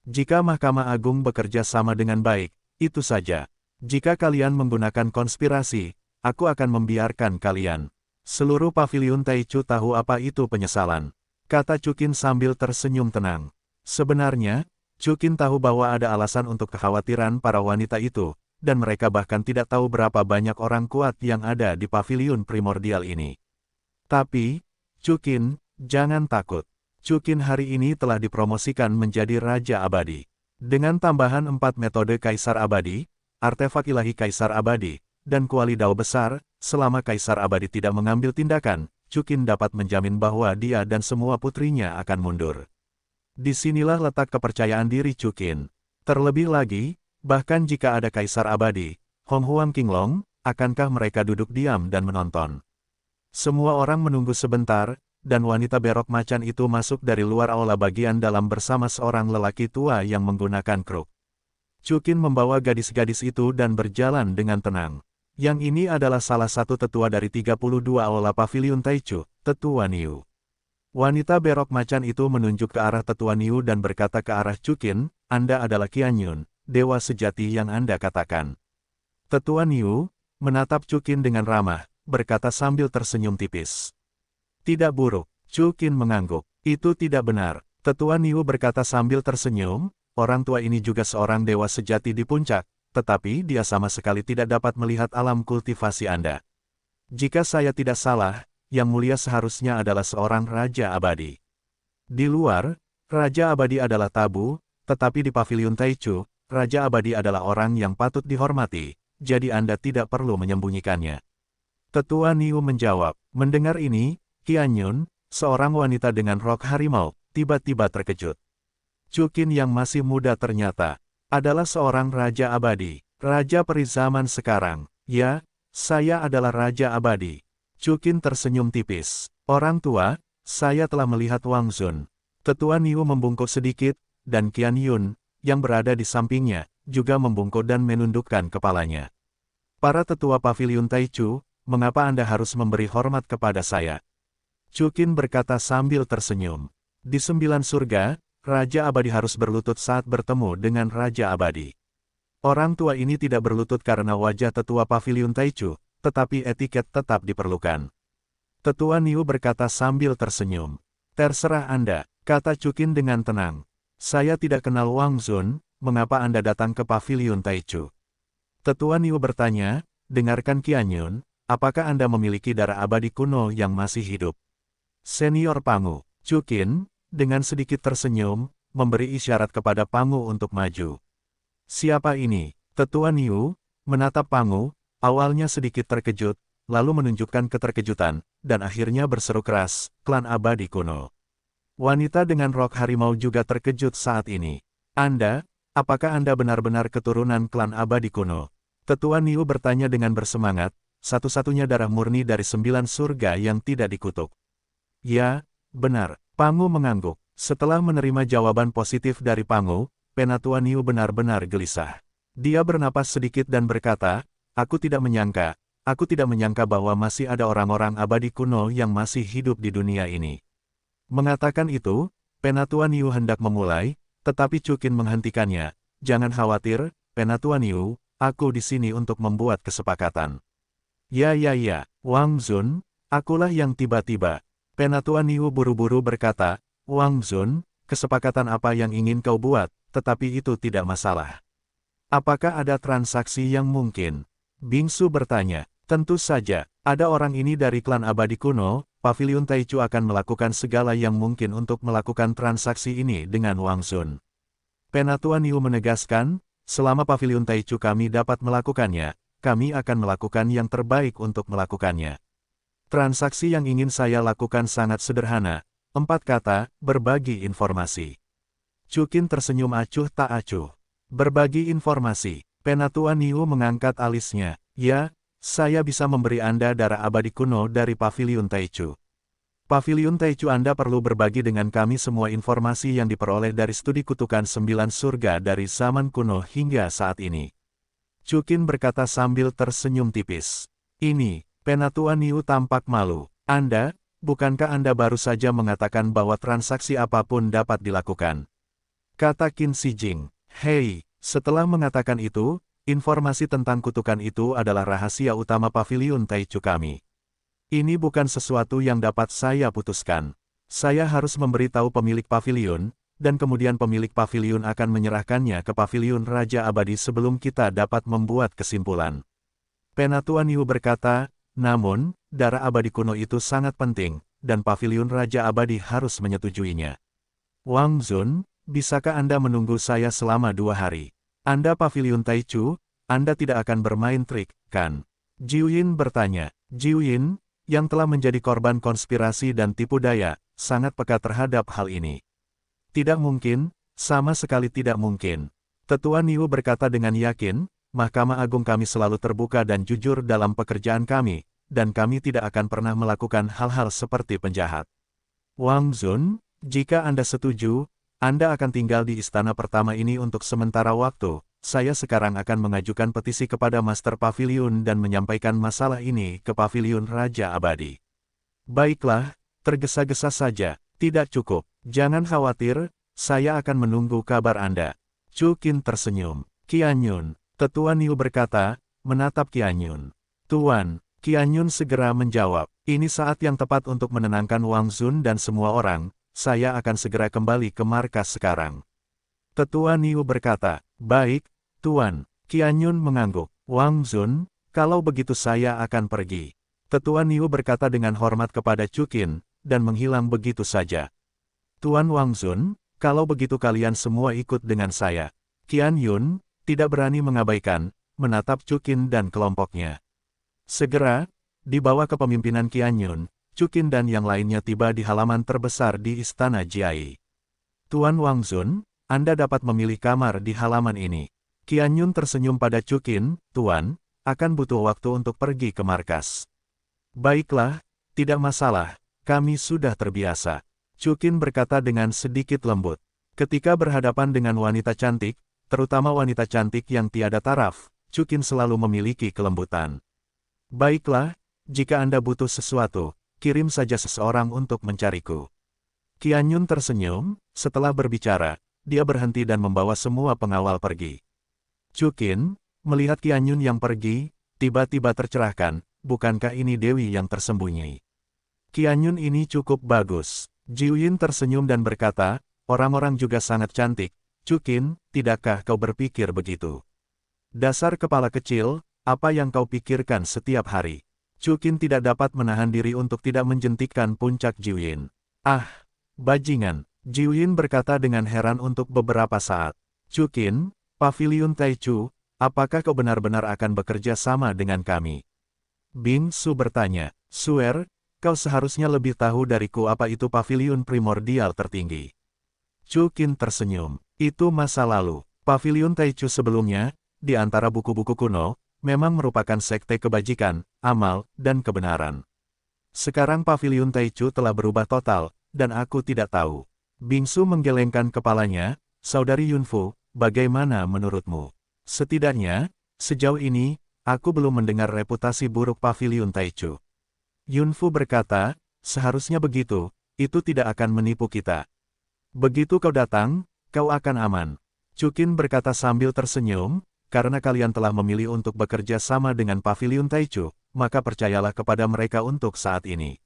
Jika Mahkamah Agung bekerja sama dengan baik, itu saja. Jika kalian menggunakan konspirasi, aku akan membiarkan kalian. Seluruh paviliun Taichu tahu apa itu penyesalan. Kata Chukin sambil tersenyum tenang. Sebenarnya, Chukin tahu bahwa ada alasan untuk kekhawatiran para wanita itu, dan mereka bahkan tidak tahu berapa banyak orang kuat yang ada di paviliun primordial ini. Tapi, Chukin, jangan takut. Chukin hari ini telah dipromosikan menjadi Raja Abadi. Dengan tambahan 4 metode Kaisar Abadi, artefak ilahi Kaisar Abadi, dan kuali dao besar, selama Kaisar Abadi tidak mengambil tindakan, Chukin dapat menjamin bahwa dia dan semua putrinya akan mundur. Disinilah letak kepercayaan diri Chukin. Terlebih lagi, bahkan jika ada Kaisar Abadi, Hong Huang Qinglong, akankah mereka duduk diam dan menonton? Semua orang menunggu sebentar, dan wanita berok macan itu masuk dari luar aula bagian dalam bersama seorang lelaki tua yang menggunakan kruk. Chukin membawa gadis-gadis itu dan berjalan dengan tenang. Yang ini adalah salah satu tetua dari 32 aula paviliun Taichu, Tetua Niu. Wanita berok macan itu menunjuk ke arah Tetua Niu dan berkata ke arah Chukin, Anda adalah Qianyun, dewa sejati yang Anda katakan. Tetua Niu menatap Chukin dengan ramah, berkata sambil tersenyum tipis. Tidak buruk, Chukin mengangguk. Itu tidak benar. Tetua Niu berkata sambil tersenyum, orang tua ini juga seorang dewa sejati di puncak, tetapi dia sama sekali tidak dapat melihat alam kultivasi Anda. Jika saya tidak salah, yang mulia seharusnya adalah seorang Raja Abadi. Di luar, Raja Abadi adalah tabu, tetapi di paviliun Taichu, Raja Abadi adalah orang yang patut dihormati, jadi Anda tidak perlu menyembunyikannya. Tetua Niu menjawab. Mendengar ini, Qianyun, seorang wanita dengan rok harimau, tiba-tiba terkejut. Chukin yang masih muda ternyata adalah seorang Raja Abadi, Raja peri zaman sekarang. Ya, saya adalah Raja Abadi. Chukin tersenyum tipis. Orang tua, saya telah melihat Wang Zun. Tetua Niu membungkuk sedikit, dan Qianyun, yang berada di sampingnya, juga membungkuk dan menundukkan kepalanya. Para tetua paviliun Taichu, mengapa Anda harus memberi hormat kepada saya? Chukin berkata sambil tersenyum. Di 9 surga, Raja Abadi harus berlutut saat bertemu dengan Raja Abadi. Orang tua ini tidak berlutut karena wajah tetua paviliun Taichu, tetapi etiket tetap diperlukan. Tetua Niu berkata sambil tersenyum. Terserah Anda, kata Chukin dengan tenang. Saya tidak kenal Wang Zun, mengapa Anda datang ke paviliun Taichu? Tetua Niu bertanya, dengarkan Qianyun, apakah Anda memiliki darah abadi kuno yang masih hidup? Senior Pangu, Chukin, dengan sedikit tersenyum, memberi isyarat kepada Pangu untuk maju. Siapa ini? Tetua Niu menatap Pangu, awalnya sedikit terkejut, lalu menunjukkan keterkejutan, dan akhirnya berseru keras, klan abadi kuno. Wanita dengan rok harimau juga terkejut saat ini. Anda, apakah Anda benar-benar keturunan klan abadi kuno? Tetua Niu bertanya dengan bersemangat, satu-satunya darah murni dari 9 surga yang tidak dikutuk. Ya, benar. Pangu mengangguk. Setelah menerima jawaban positif dari Pangu, Penatua Niu benar-benar gelisah. Dia bernapas sedikit dan berkata, aku tidak menyangka bahwa masih ada orang-orang abadi kuno yang masih hidup di dunia ini. Mengatakan itu, Penatua Niu hendak memulai, tetapi Chukin menghentikannya. Jangan khawatir, Penatua Niu, aku di sini untuk membuat kesepakatan. Ya, Wang Zun, akulah yang tiba-tiba. Penatua Niu buru-buru berkata, Wang Zun, kesepakatan apa yang ingin kau buat, tetapi itu tidak masalah. Apakah ada transaksi yang mungkin? Bingsu bertanya. Tentu saja, ada orang ini dari klan abadi kuno, paviliun Taichu akan melakukan segala yang mungkin untuk melakukan transaksi ini dengan Wang Zun. Penatua Niu menegaskan, selama paviliun Taichu kami dapat melakukannya, kami akan melakukan yang terbaik untuk melakukannya. Transaksi yang ingin saya lakukan sangat sederhana. 4 kata, berbagi informasi. Chukin tersenyum acuh tak acuh. Berbagi informasi. Penatua Niu mengangkat alisnya. Ya, saya bisa memberi Anda darah abadi kuno dari Paviliun Taichu. Paviliun Taichu Anda perlu berbagi dengan kami semua informasi yang diperoleh dari studi kutukan 9 surga dari zaman kuno hingga saat ini. Chukin berkata sambil tersenyum tipis. Ini, Penatua Niu tampak malu. Bukankah Anda baru saja mengatakan bahwa transaksi apapun dapat dilakukan? Kata Qin Shijing. Hei, setelah mengatakan itu, informasi tentang kutukan itu adalah rahasia utama Paviliun Taichu kami. Ini bukan sesuatu yang dapat saya putuskan. Saya harus memberitahu pemilik paviliun, dan kemudian pemilik paviliun akan menyerahkannya ke Paviliun Raja Abadi sebelum kita dapat membuat kesimpulan. Penatua Niu berkata, namun, darah abadi kuno itu sangat penting, dan Paviliun Raja Abadi harus menyetujuinya. Wang Zun, bisakah Anda menunggu saya selama 2 hari? Anda Paviliun Taichu, Anda tidak akan bermain trik, kan? Jiuyin bertanya. Jiuyin, yang telah menjadi korban konspirasi dan tipu daya, sangat peka terhadap hal ini. Tidak mungkin, sama sekali tidak mungkin. Tetua Niu berkata dengan yakin, Mahkamah Agung kami selalu terbuka dan jujur dalam pekerjaan kami, dan kami tidak akan pernah melakukan hal-hal seperti penjahat. Wang Zun, jika Anda setuju, Anda akan tinggal di istana pertama ini untuk sementara waktu. Saya sekarang akan mengajukan petisi kepada Master Paviliun dan menyampaikan masalah ini ke Paviliun Raja Abadi. Baiklah, tergesa-gesa saja, tidak cukup. Jangan khawatir, saya akan menunggu kabar Anda. Chukin tersenyum. Qianyun, Tetua Niu berkata, menatap Qianyun. Tuan, Qianyun segera menjawab, ini saat yang tepat untuk menenangkan Wang Zun dan semua orang, saya akan segera kembali ke markas sekarang. Tetua Niu berkata, baik, Tuan. Qianyun mengangguk. Wang Zun, kalau begitu saya akan pergi. Tetua Niu berkata dengan hormat kepada Chukin, dan menghilang begitu saja. Tuan Wang Zun, kalau begitu kalian semua ikut dengan saya. Qianyun, tidak berani mengabaikan, menatap Chukin dan kelompoknya. Segera, di bawah kepemimpinan Qianyun, Chukin dan yang lainnya tiba di halaman terbesar di Istana Jiai. Tuan Wang Zun, Anda dapat memilih kamar di halaman ini. Qianyun tersenyum pada Chukin, Tuan, akan butuh waktu untuk pergi ke markas. Baiklah, tidak masalah, kami sudah terbiasa. Chukin berkata dengan sedikit lembut. Ketika berhadapan dengan wanita cantik, terutama wanita cantik yang tiada taraf, Chukin selalu memiliki kelembutan. Baiklah, jika Anda butuh sesuatu, kirim saja seseorang untuk mencariku. Qianyun tersenyum, setelah berbicara, dia berhenti dan membawa semua pengawal pergi. Chukin, melihat Qianyun yang pergi, tiba-tiba tercerahkan, bukankah ini Dewi yang tersembunyi? Qianyun ini cukup bagus. Jiuyin tersenyum dan berkata, orang-orang juga sangat cantik. Chukin, tidakkah kau berpikir begitu? Dasar kepala kecil, apa yang kau pikirkan setiap hari? Chukin tidak dapat menahan diri untuk tidak menjentikkan puncak Jiuyin. Ah, bajingan, Jiuyin berkata dengan heran untuk beberapa saat. Chukin, Paviliun Taichu, apakah kau benar-benar akan bekerja sama dengan kami? Bing Su bertanya, Suer, kau seharusnya lebih tahu dariku apa itu Paviliun Primordial Tertinggi. Chukin tersenyum. Itu masa lalu. Paviliun Taichu sebelumnya, di antara buku-buku kuno, memang merupakan sekte kebajikan, amal, dan kebenaran. Sekarang Paviliun Taichu telah berubah total, dan aku tidak tahu. Bingsu menggelengkan kepalanya, Saudari Yunfu, bagaimana menurutmu? Setidaknya, sejauh ini, aku belum mendengar reputasi buruk Paviliun Taichu. Yunfu berkata, seharusnya begitu, itu tidak akan menipu kita. Begitu kau datang, kau akan aman. Chukin berkata sambil tersenyum, karena kalian telah memilih untuk bekerja sama dengan Paviliun Taichu, maka percayalah kepada mereka untuk saat ini.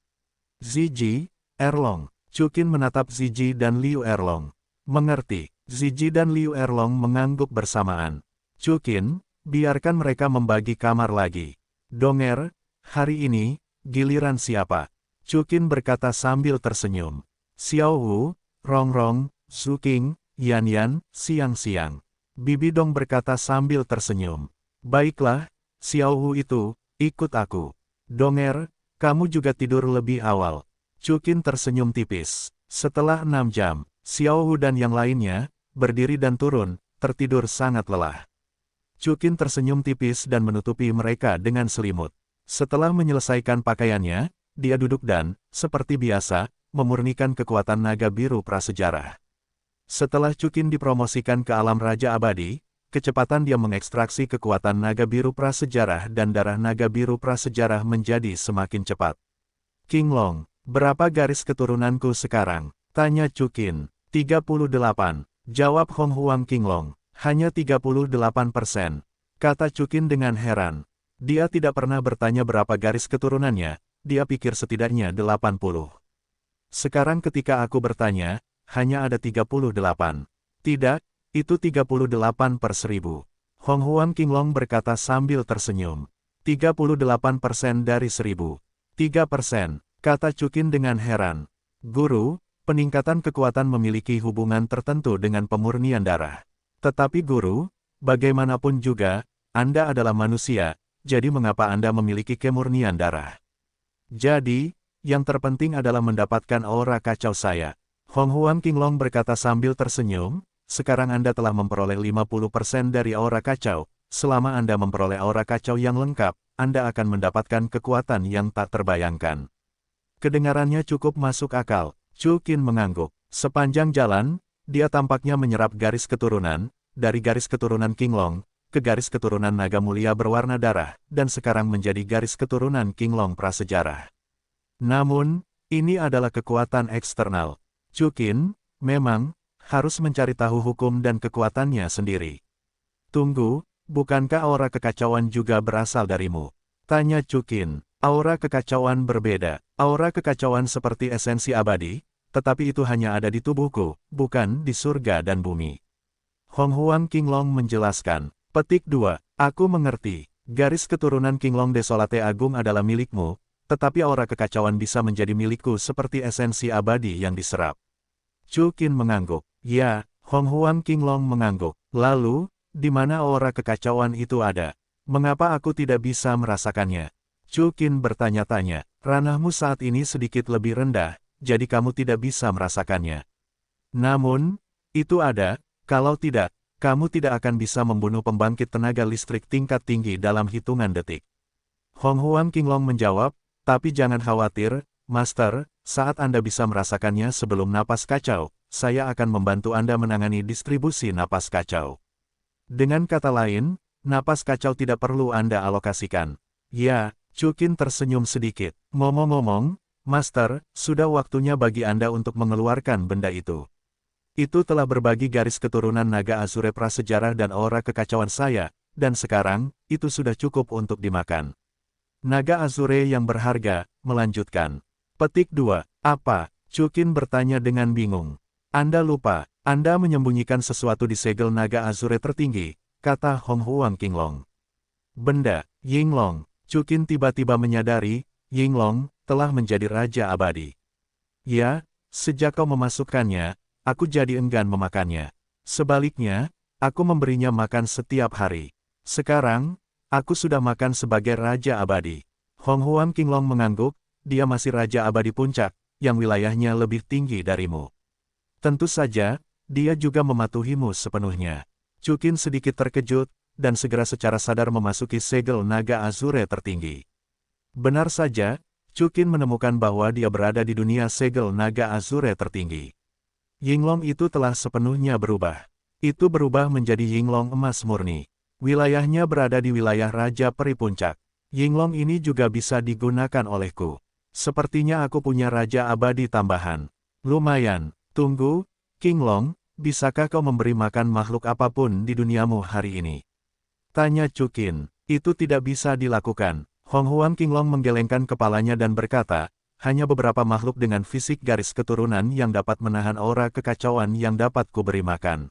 Ziji, Erlong. Chukin menatap Ziji dan Liu Erlong. Mengerti. Ziji dan Liu Erlong mengangguk bersamaan. Chukin, biarkan mereka membagi kamar lagi. Donger, hari ini, giliran siapa? Chukin berkata sambil tersenyum. Xiao Wu, Rongrong, Zhu Qing, Yan Yan, Siang-Siang. Bibi Dong berkata sambil tersenyum. Baiklah, Xiao Wu itu, ikut aku. Donger, kamu juga tidur lebih awal. Chukin tersenyum tipis. Setelah 6 jam, Xiao Wu dan yang lainnya, berdiri dan turun, tertidur sangat lelah. Chukin tersenyum tipis dan menutupi mereka dengan selimut. Setelah menyelesaikan pakaiannya, dia duduk dan, seperti biasa, memurnikan kekuatan naga biru prasejarah. Setelah Chukin dipromosikan ke alam Raja Abadi, kecepatan dia mengekstraksi kekuatan naga biru prasejarah dan darah naga biru prasejarah menjadi semakin cepat. King Long, berapa garis keturunanku sekarang? Tanya Chukin. 38. Jawab Hong Huang King Long. Hanya 38%. Kata Chukin dengan heran. Dia tidak pernah bertanya berapa garis keturunannya, dia pikir setidaknya 80. Sekarang ketika aku bertanya, hanya ada 38. Tidak, itu 38/1000. Hong Huang King Long berkata sambil tersenyum. 38% dari 1000. 3%, kata Chukin dengan heran. Guru, peningkatan kekuatan memiliki hubungan tertentu dengan pemurnian darah. Tetapi guru, bagaimanapun juga, Anda adalah manusia, jadi mengapa Anda memiliki kemurnian darah? Jadi, yang terpenting adalah mendapatkan aura kacau saya. Hong Huang King Long berkata sambil tersenyum, sekarang Anda telah memperoleh 50% dari aura kacau. Selama Anda memperoleh aura kacau yang lengkap, Anda akan mendapatkan kekuatan yang tak terbayangkan. Kedengarannya cukup masuk akal. Chukin mengangguk. Sepanjang jalan, dia tampaknya menyerap garis keturunan, dari garis keturunan King Long, ke garis keturunan naga mulia berwarna darah, dan sekarang menjadi garis keturunan King Long prasejarah. Namun, ini adalah kekuatan eksternal. Chukin, memang, harus mencari tahu hukum dan kekuatannya sendiri. Tunggu, bukankah aura kekacauan juga berasal darimu? Tanya Chukin. Aura kekacauan berbeda. Aura kekacauan seperti esensi abadi, tetapi itu hanya ada di tubuhku, bukan di surga dan bumi. Hong Huang King Long menjelaskan. Petik 2. Aku mengerti. Garis keturunan King Long Desolate Agung adalah milikmu, tetapi aura kekacauan bisa menjadi milikku seperti esensi abadi yang diserap. Chukin mengangguk. Ya, Hong Huang King Long mengangguk. Lalu, di mana aura kekacauan itu ada? Mengapa aku tidak bisa merasakannya? Chukin bertanya-tanya. Ranahmu saat ini sedikit lebih rendah, jadi kamu tidak bisa merasakannya. Namun, itu ada, kalau tidak, kamu tidak akan bisa membunuh pembangkit tenaga listrik tingkat tinggi dalam hitungan detik. Hong Huang King Long menjawab, tapi jangan khawatir, Master, saat Anda bisa merasakannya sebelum napas kacau, saya akan membantu Anda menangani distribusi napas kacau. Dengan kata lain, napas kacau tidak perlu Anda alokasikan. Ya, Chukin tersenyum sedikit. Ngomong-ngomong, Master, sudah waktunya bagi Anda untuk mengeluarkan benda itu. Itu telah berbagi garis keturunan naga Azure prasejarah dan aura kekacauan saya, dan sekarang, itu sudah cukup untuk dimakan. Naga Azure yang berharga, melanjutkan. Petik 2. Apa? Chukin bertanya dengan bingung. Anda lupa, Anda menyembunyikan sesuatu di segel naga Azure tertinggi, kata Hong Huang King Long. Benda, Yinglong. Chukin tiba-tiba menyadari, Yinglong, telah menjadi Raja Abadi. Ya, sejak kau memasukkannya, aku jadi enggan memakannya. Sebaliknya, aku memberinya makan setiap hari. Sekarang, aku sudah makan sebagai Raja Abadi. Hong Huang King Long mengangguk, dia masih Raja Abadi Puncak, yang wilayahnya lebih tinggi darimu. Tentu saja, dia juga mematuhimu sepenuhnya. Chukin sedikit terkejut, dan segera secara sadar memasuki segel naga Azure tertinggi. Benar saja, Chukin menemukan bahwa dia berada di dunia segel naga Azure tertinggi. Yinglong itu telah sepenuhnya berubah. Itu berubah menjadi Yinglong emas murni. Wilayahnya berada di wilayah Raja Peri Puncak. Yinglong ini juga bisa digunakan olehku. Sepertinya aku punya Raja Abadi tambahan. Lumayan. Tunggu, King Long, bisakah kau memberi makan makhluk apapun di duniamu hari ini? Tanya Chukin. Itu tidak bisa dilakukan. Hong Huang King Long menggelengkan kepalanya dan berkata, hanya beberapa makhluk dengan fisik garis keturunan yang dapat menahan aura kekacauan yang dapat kuberi makan.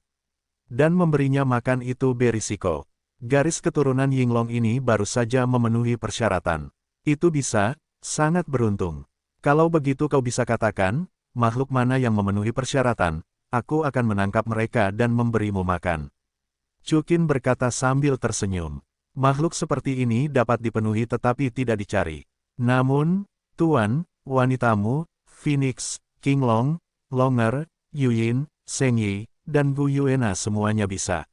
Dan memberinya makan itu berisiko. Garis keturunan Yinglong ini baru saja memenuhi persyaratan. Itu bisa, sangat beruntung. Kalau begitu kau bisa katakan, makhluk mana yang memenuhi persyaratan, aku akan menangkap mereka dan memberimu makan. Chukin berkata sambil tersenyum. Makhluk seperti ini dapat dipenuhi tetapi tidak dicari. Namun, Tuan, wanitamu, Phoenix, King Long, Longer, Yuyin, Seng Yi, dan Gu Yuena semuanya bisa.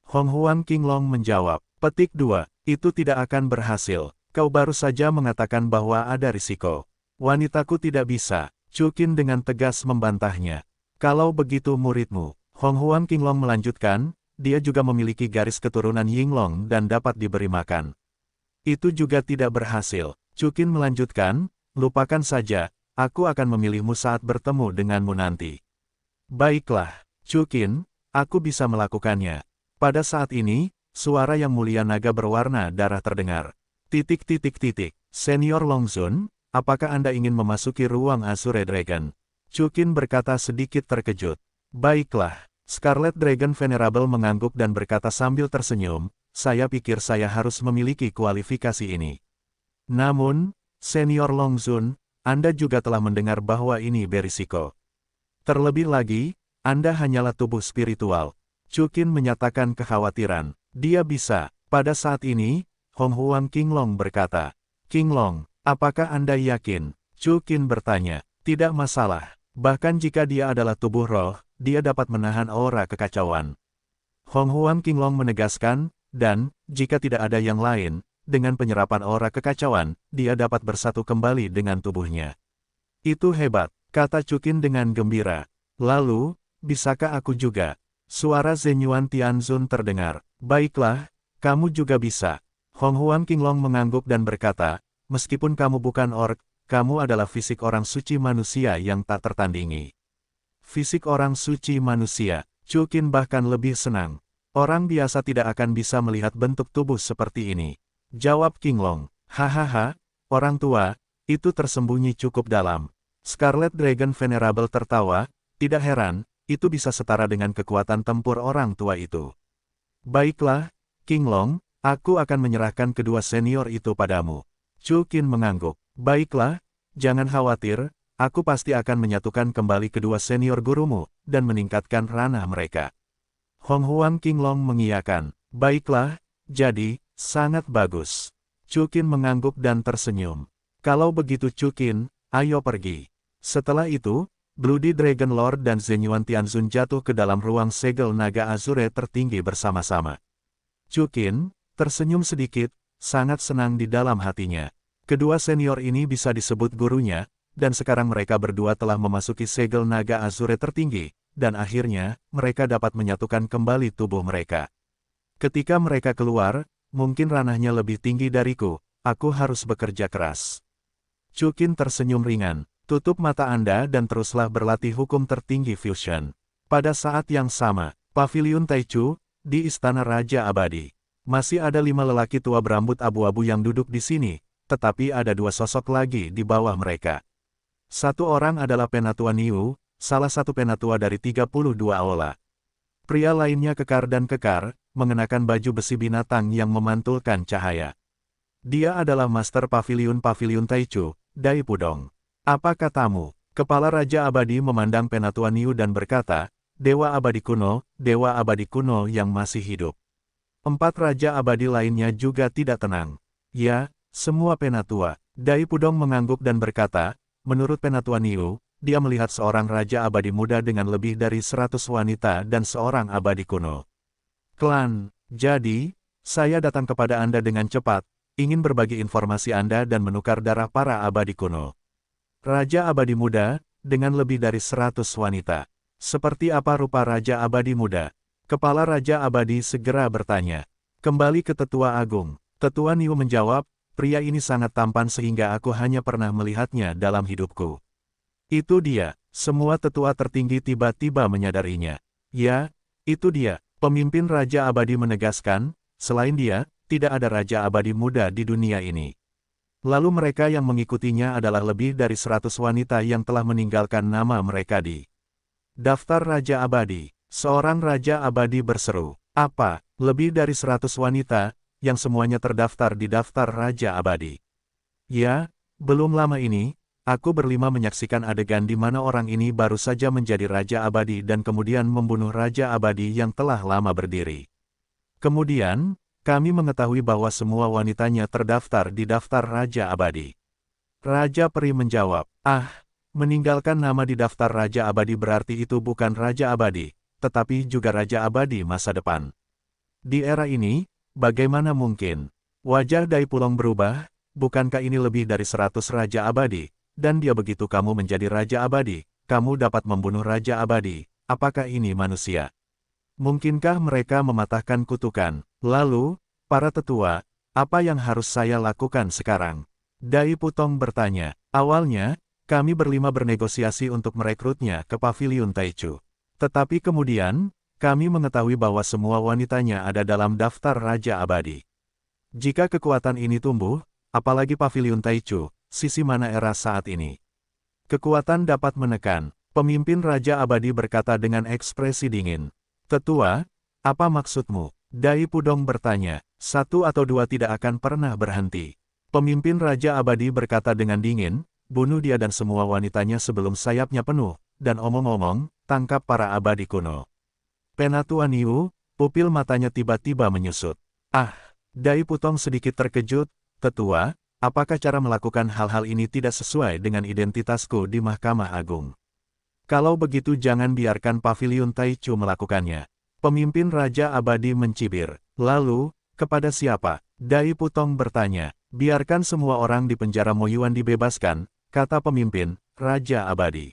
Hong Huang Qinglong menjawab. Petik 2. Itu tidak akan berhasil. Kau baru saja mengatakan bahwa ada risiko. Wanitaku tidak bisa. Chu Qin dengan tegas membantahnya. Kalau begitu muridmu. Hong Huang Qinglong melanjutkan, dia juga memiliki garis keturunan Yinglong dan dapat diberi makan. Itu juga tidak berhasil. Chu Qin melanjutkan, lupakan saja, aku akan memilihmu saat bertemu denganmu nanti. Baiklah, Chu Qin, aku bisa melakukannya. Pada saat ini, suara yang mulia naga berwarna darah terdengar. Senior Longzun, apakah Anda ingin memasuki ruang Azure Dragon? Chu Qin berkata sedikit terkejut. Baiklah, Scarlet Dragon Venerable mengangguk dan berkata sambil tersenyum, saya pikir saya harus memiliki kualifikasi ini. Namun, Senior Longzun, Anda juga telah mendengar bahwa ini berisiko. Terlebih lagi, Anda hanyalah tubuh spiritual. Chu Qin menyatakan kekhawatiran. Dia bisa. Pada saat ini, Hong Huang Qinglong berkata. Qinglong, apakah Anda yakin? Chu Qin bertanya. Tidak masalah. Bahkan jika dia adalah tubuh roh, dia dapat menahan aura kekacauan. Hong Huang Qinglong menegaskan, dan, jika tidak ada yang lain, dengan penyerapan aura kekacauan, dia dapat bersatu kembali dengan tubuhnya. Itu hebat, kata Chu Qin dengan gembira. Lalu, bisakah aku juga? Suara Zenyuan Tianzun terdengar. Baiklah, kamu juga bisa. Hong Huang Qinglong mengangguk dan berkata, meskipun kamu bukan orc, kamu adalah fisik orang suci manusia yang tak tertandingi. Fisik orang suci manusia. Chu Qin bahkan lebih senang. Orang biasa tidak akan bisa melihat bentuk tubuh seperti ini. Jawab Qinglong. Hahaha, orang tua, itu tersembunyi cukup dalam. Scarlet Dragon Venerable tertawa, tidak heran, itu bisa setara dengan kekuatan tempur orang tua itu. Baiklah, Qinglong, aku akan menyerahkan kedua senior itu padamu. Chu Qin mengangguk. Baiklah, jangan khawatir, aku pasti akan menyatukan kembali kedua senior gurumu, dan meningkatkan ranah mereka. Hong Huang Qinglong mengiyakan. Baiklah, jadi, sangat bagus. Chu Qin mengangguk dan tersenyum. Kalau begitu Chu Qin, ayo pergi. Setelah itu, Bloody Dragon Lord dan Zenyuan Tianzun jatuh ke dalam ruang segel naga Azure tertinggi bersama-sama. Chu Qin, tersenyum sedikit, sangat senang di dalam hatinya. Kedua senior ini bisa disebut gurunya, dan sekarang mereka berdua telah memasuki segel naga Azure tertinggi, dan akhirnya, mereka dapat menyatukan kembali tubuh mereka. Ketika mereka keluar, mungkin ranahnya lebih tinggi dariku, aku harus bekerja keras. Chu Qin tersenyum ringan, tutup mata Anda dan teruslah berlatih hukum tertinggi fusion. Pada saat yang sama, Paviliun Taichu, di Istana Raja Abadi. Masih ada 5 lelaki tua berambut abu-abu yang duduk di sini, tetapi ada 2 sosok lagi di bawah mereka. Satu orang adalah Penatua Niu, salah satu penatua dari 32 aula. Pria lainnya kekar dan kekar, mengenakan baju besi binatang yang memantulkan cahaya. Dia adalah Master Paviliun Taichu, Dai Pudong. Apa katamu? Kepala Raja Abadi memandang Penatua Niu dan berkata, Dewa Abadi kuno yang masih hidup. 4 Raja Abadi lainnya juga tidak tenang. Ya, semua penatua. Dai Pudong mengangguk dan berkata, menurut Penatua Niu, dia melihat seorang Raja Abadi muda dengan lebih dari 100 wanita dan seorang abadi kuno. Klan, jadi, saya datang kepada Anda dengan cepat, ingin berbagi informasi Anda dan menukar darah para abadi kuno. Raja Abadi Muda, dengan lebih dari 100 wanita. Seperti apa rupa Raja Abadi Muda? Kepala Raja Abadi segera bertanya. Kembali ke Tetua Agung. Tetua Niu menjawab, pria ini sangat tampan sehingga aku hanya pernah melihatnya dalam hidupku. Itu dia, semua tetua tertinggi tiba-tiba menyadarinya. Ya, itu dia, pemimpin Raja Abadi menegaskan, selain dia, tidak ada Raja Abadi muda di dunia ini. Lalu mereka yang mengikutinya adalah lebih dari 100 wanita yang telah meninggalkan nama mereka di daftar Raja Abadi. Seorang Raja Abadi berseru, apa, lebih dari 100 wanita, yang semuanya terdaftar di daftar Raja Abadi? Ya, belum lama ini, aku berlima menyaksikan adegan di mana orang ini baru saja menjadi Raja Abadi dan kemudian membunuh Raja Abadi yang telah lama berdiri. Kemudian, kami mengetahui bahwa semua wanitanya terdaftar di daftar Raja Abadi. Raja Peri menjawab, meninggalkan nama di daftar Raja Abadi berarti itu bukan Raja Abadi, tetapi juga Raja Abadi masa depan. Di era ini, bagaimana mungkin? Wajah Dai Pulong berubah, bukankah ini lebih dari 100 Raja Abadi? Dan dia begitu kamu menjadi Raja Abadi, kamu dapat membunuh Raja Abadi. Apakah ini manusia? Mungkinkah mereka mematahkan kutukan? Lalu, para tetua, apa yang harus saya lakukan sekarang? Dai Putong bertanya. Awalnya, kami berlima bernegosiasi untuk merekrutnya ke Paviliun Taichu. Tetapi kemudian, kami mengetahui bahwa semua wanitanya ada dalam daftar Raja Abadi. Jika kekuatan ini tumbuh, apalagi Paviliun Taichu, sisi mana era saat ini? Kekuatan dapat menekan. Pemimpin Raja Abadi berkata dengan ekspresi dingin. Tetua, apa maksudmu? Dai Pudong bertanya. 1 atau 2 tidak akan pernah berhenti. Pemimpin Raja Abadi berkata dengan dingin, bunuh dia dan semua wanitanya sebelum sayapnya penuh, dan omong-omong, tangkap para abadi kuno. Penatua Niu, pupil matanya tiba-tiba menyusut. Ah, Dai Putong sedikit terkejut, tetua, apakah cara melakukan hal-hal ini tidak sesuai dengan identitasku di Mahkamah Agung? Kalau begitu jangan biarkan Paviliun Taichu melakukannya. Pemimpin Raja Abadi mencibir. Lalu, kepada siapa? Dai Putong bertanya. Biarkan semua orang di penjara Moyuan dibebaskan, kata pemimpin Raja Abadi.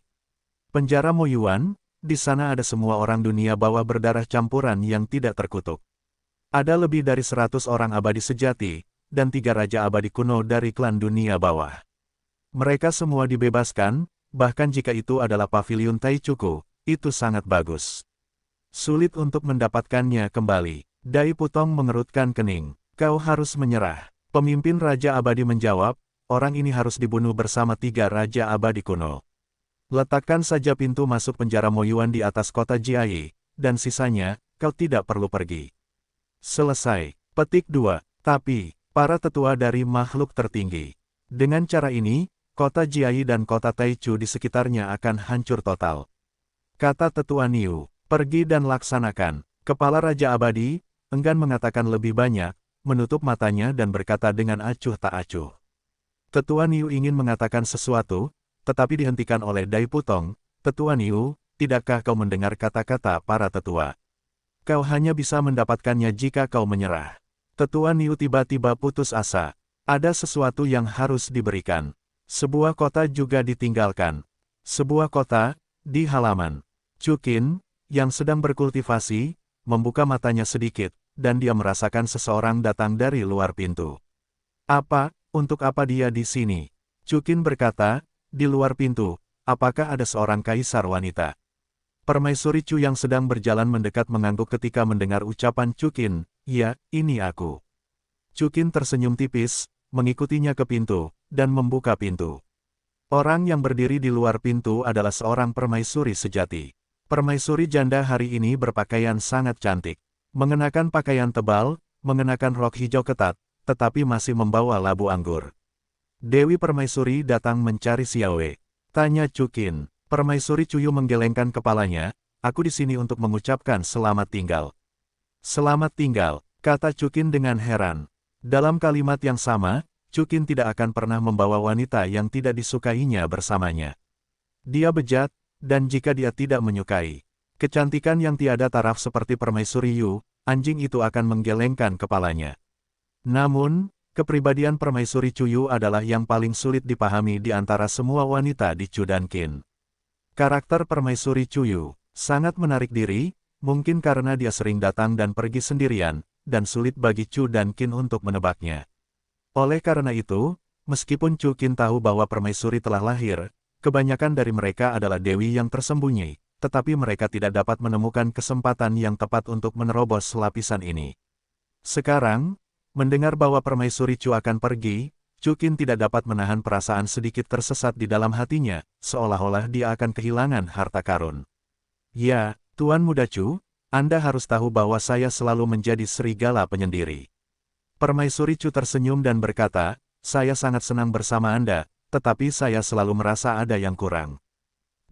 Penjara Moyuan, di sana ada semua orang dunia bawah berdarah campuran yang tidak terkutuk. Ada lebih dari 100 orang abadi sejati, dan 3 Raja Abadi kuno dari klan dunia bawah. Mereka semua dibebaskan, bahkan jika itu adalah Paviliun Taichuku, itu sangat bagus. Sulit untuk mendapatkannya kembali. Dai Putong mengerutkan kening. Kau harus menyerah. Pemimpin Raja Abadi menjawab, orang ini harus dibunuh bersama 3 Raja Abadi kuno. Letakkan saja pintu masuk penjara Moyuan di atas kota Jiai, dan sisanya, kau tidak perlu pergi. Selesai. Petik 2. Tapi, para tetua dari makhluk tertinggi. Dengan cara ini, kota Jiai dan kota Taichu di sekitarnya akan hancur total. Kata tetua Niu, pergi dan laksanakan. Kepala Raja Abadi, enggan mengatakan lebih banyak, menutup matanya dan berkata dengan acuh tak acuh. Tetua Niu ingin mengatakan sesuatu, tetapi dihentikan oleh Dai Putong. Tetua Niu, tidakkah kau mendengar kata-kata para tetua? Kau hanya bisa mendapatkannya jika kau menyerah. Tetua Niu tiba-tiba putus asa. Ada sesuatu yang harus diberikan. Sebuah kota juga ditinggalkan. Sebuah kota, di halaman. Chukin, yang sedang berkultivasi, membuka matanya sedikit, dan dia merasakan seseorang datang dari luar pintu. Apa, untuk apa dia di sini? Chukin berkata, di luar pintu, apakah ada seorang kaisar wanita? Permaisuri Chu yang sedang berjalan mendekat mengangguk ketika mendengar ucapan Chukin, ya, ini aku. Chukin tersenyum tipis, mengikutinya ke pintu, dan membuka pintu. Orang yang berdiri di luar pintu adalah seorang permaisuri sejati. Permaisuri janda hari ini berpakaian sangat cantik. Mengenakan pakaian tebal, mengenakan rok hijau ketat, tetapi masih membawa labu anggur. Dewi Permaisuri datang mencari Xiaowei. Tanya Chukin. Permaisuri Cuyu menggelengkan kepalanya, aku di sini untuk mengucapkan selamat tinggal. Selamat tinggal, kata Chukin dengan heran. Dalam kalimat yang sama, Chukin tidak akan pernah membawa wanita yang tidak disukainya bersamanya. Dia bejat, dan jika dia tidak menyukai kecantikan yang tiada taraf seperti Permaisuri Yu, anjing itu akan menggelengkan kepalanya. Namun, kepribadian Permaisuri Cuyu adalah yang paling sulit dipahami di antara semua wanita di Chudankin. Karakter Permaisuri Cuyu sangat menarik diri, mungkin karena dia sering datang dan pergi sendirian, dan sulit bagi Chudankin untuk menebaknya. Oleh karena itu, meskipun Chukin tahu bahwa permaisuri telah lahir, kebanyakan dari mereka adalah dewi yang tersembunyi, tetapi mereka tidak dapat menemukan kesempatan yang tepat untuk menerobos lapisan ini. Sekarang, mendengar bahwa permaisuri Chu akan pergi, Chukin tidak dapat menahan perasaan sedikit tersesat di dalam hatinya, seolah-olah dia akan kehilangan harta karun. Ya, Tuan Muda Chu, Anda harus tahu bahwa saya selalu menjadi serigala penyendiri. Permaisuri Chu tersenyum dan berkata, saya sangat senang bersama Anda, tetapi saya selalu merasa ada yang kurang.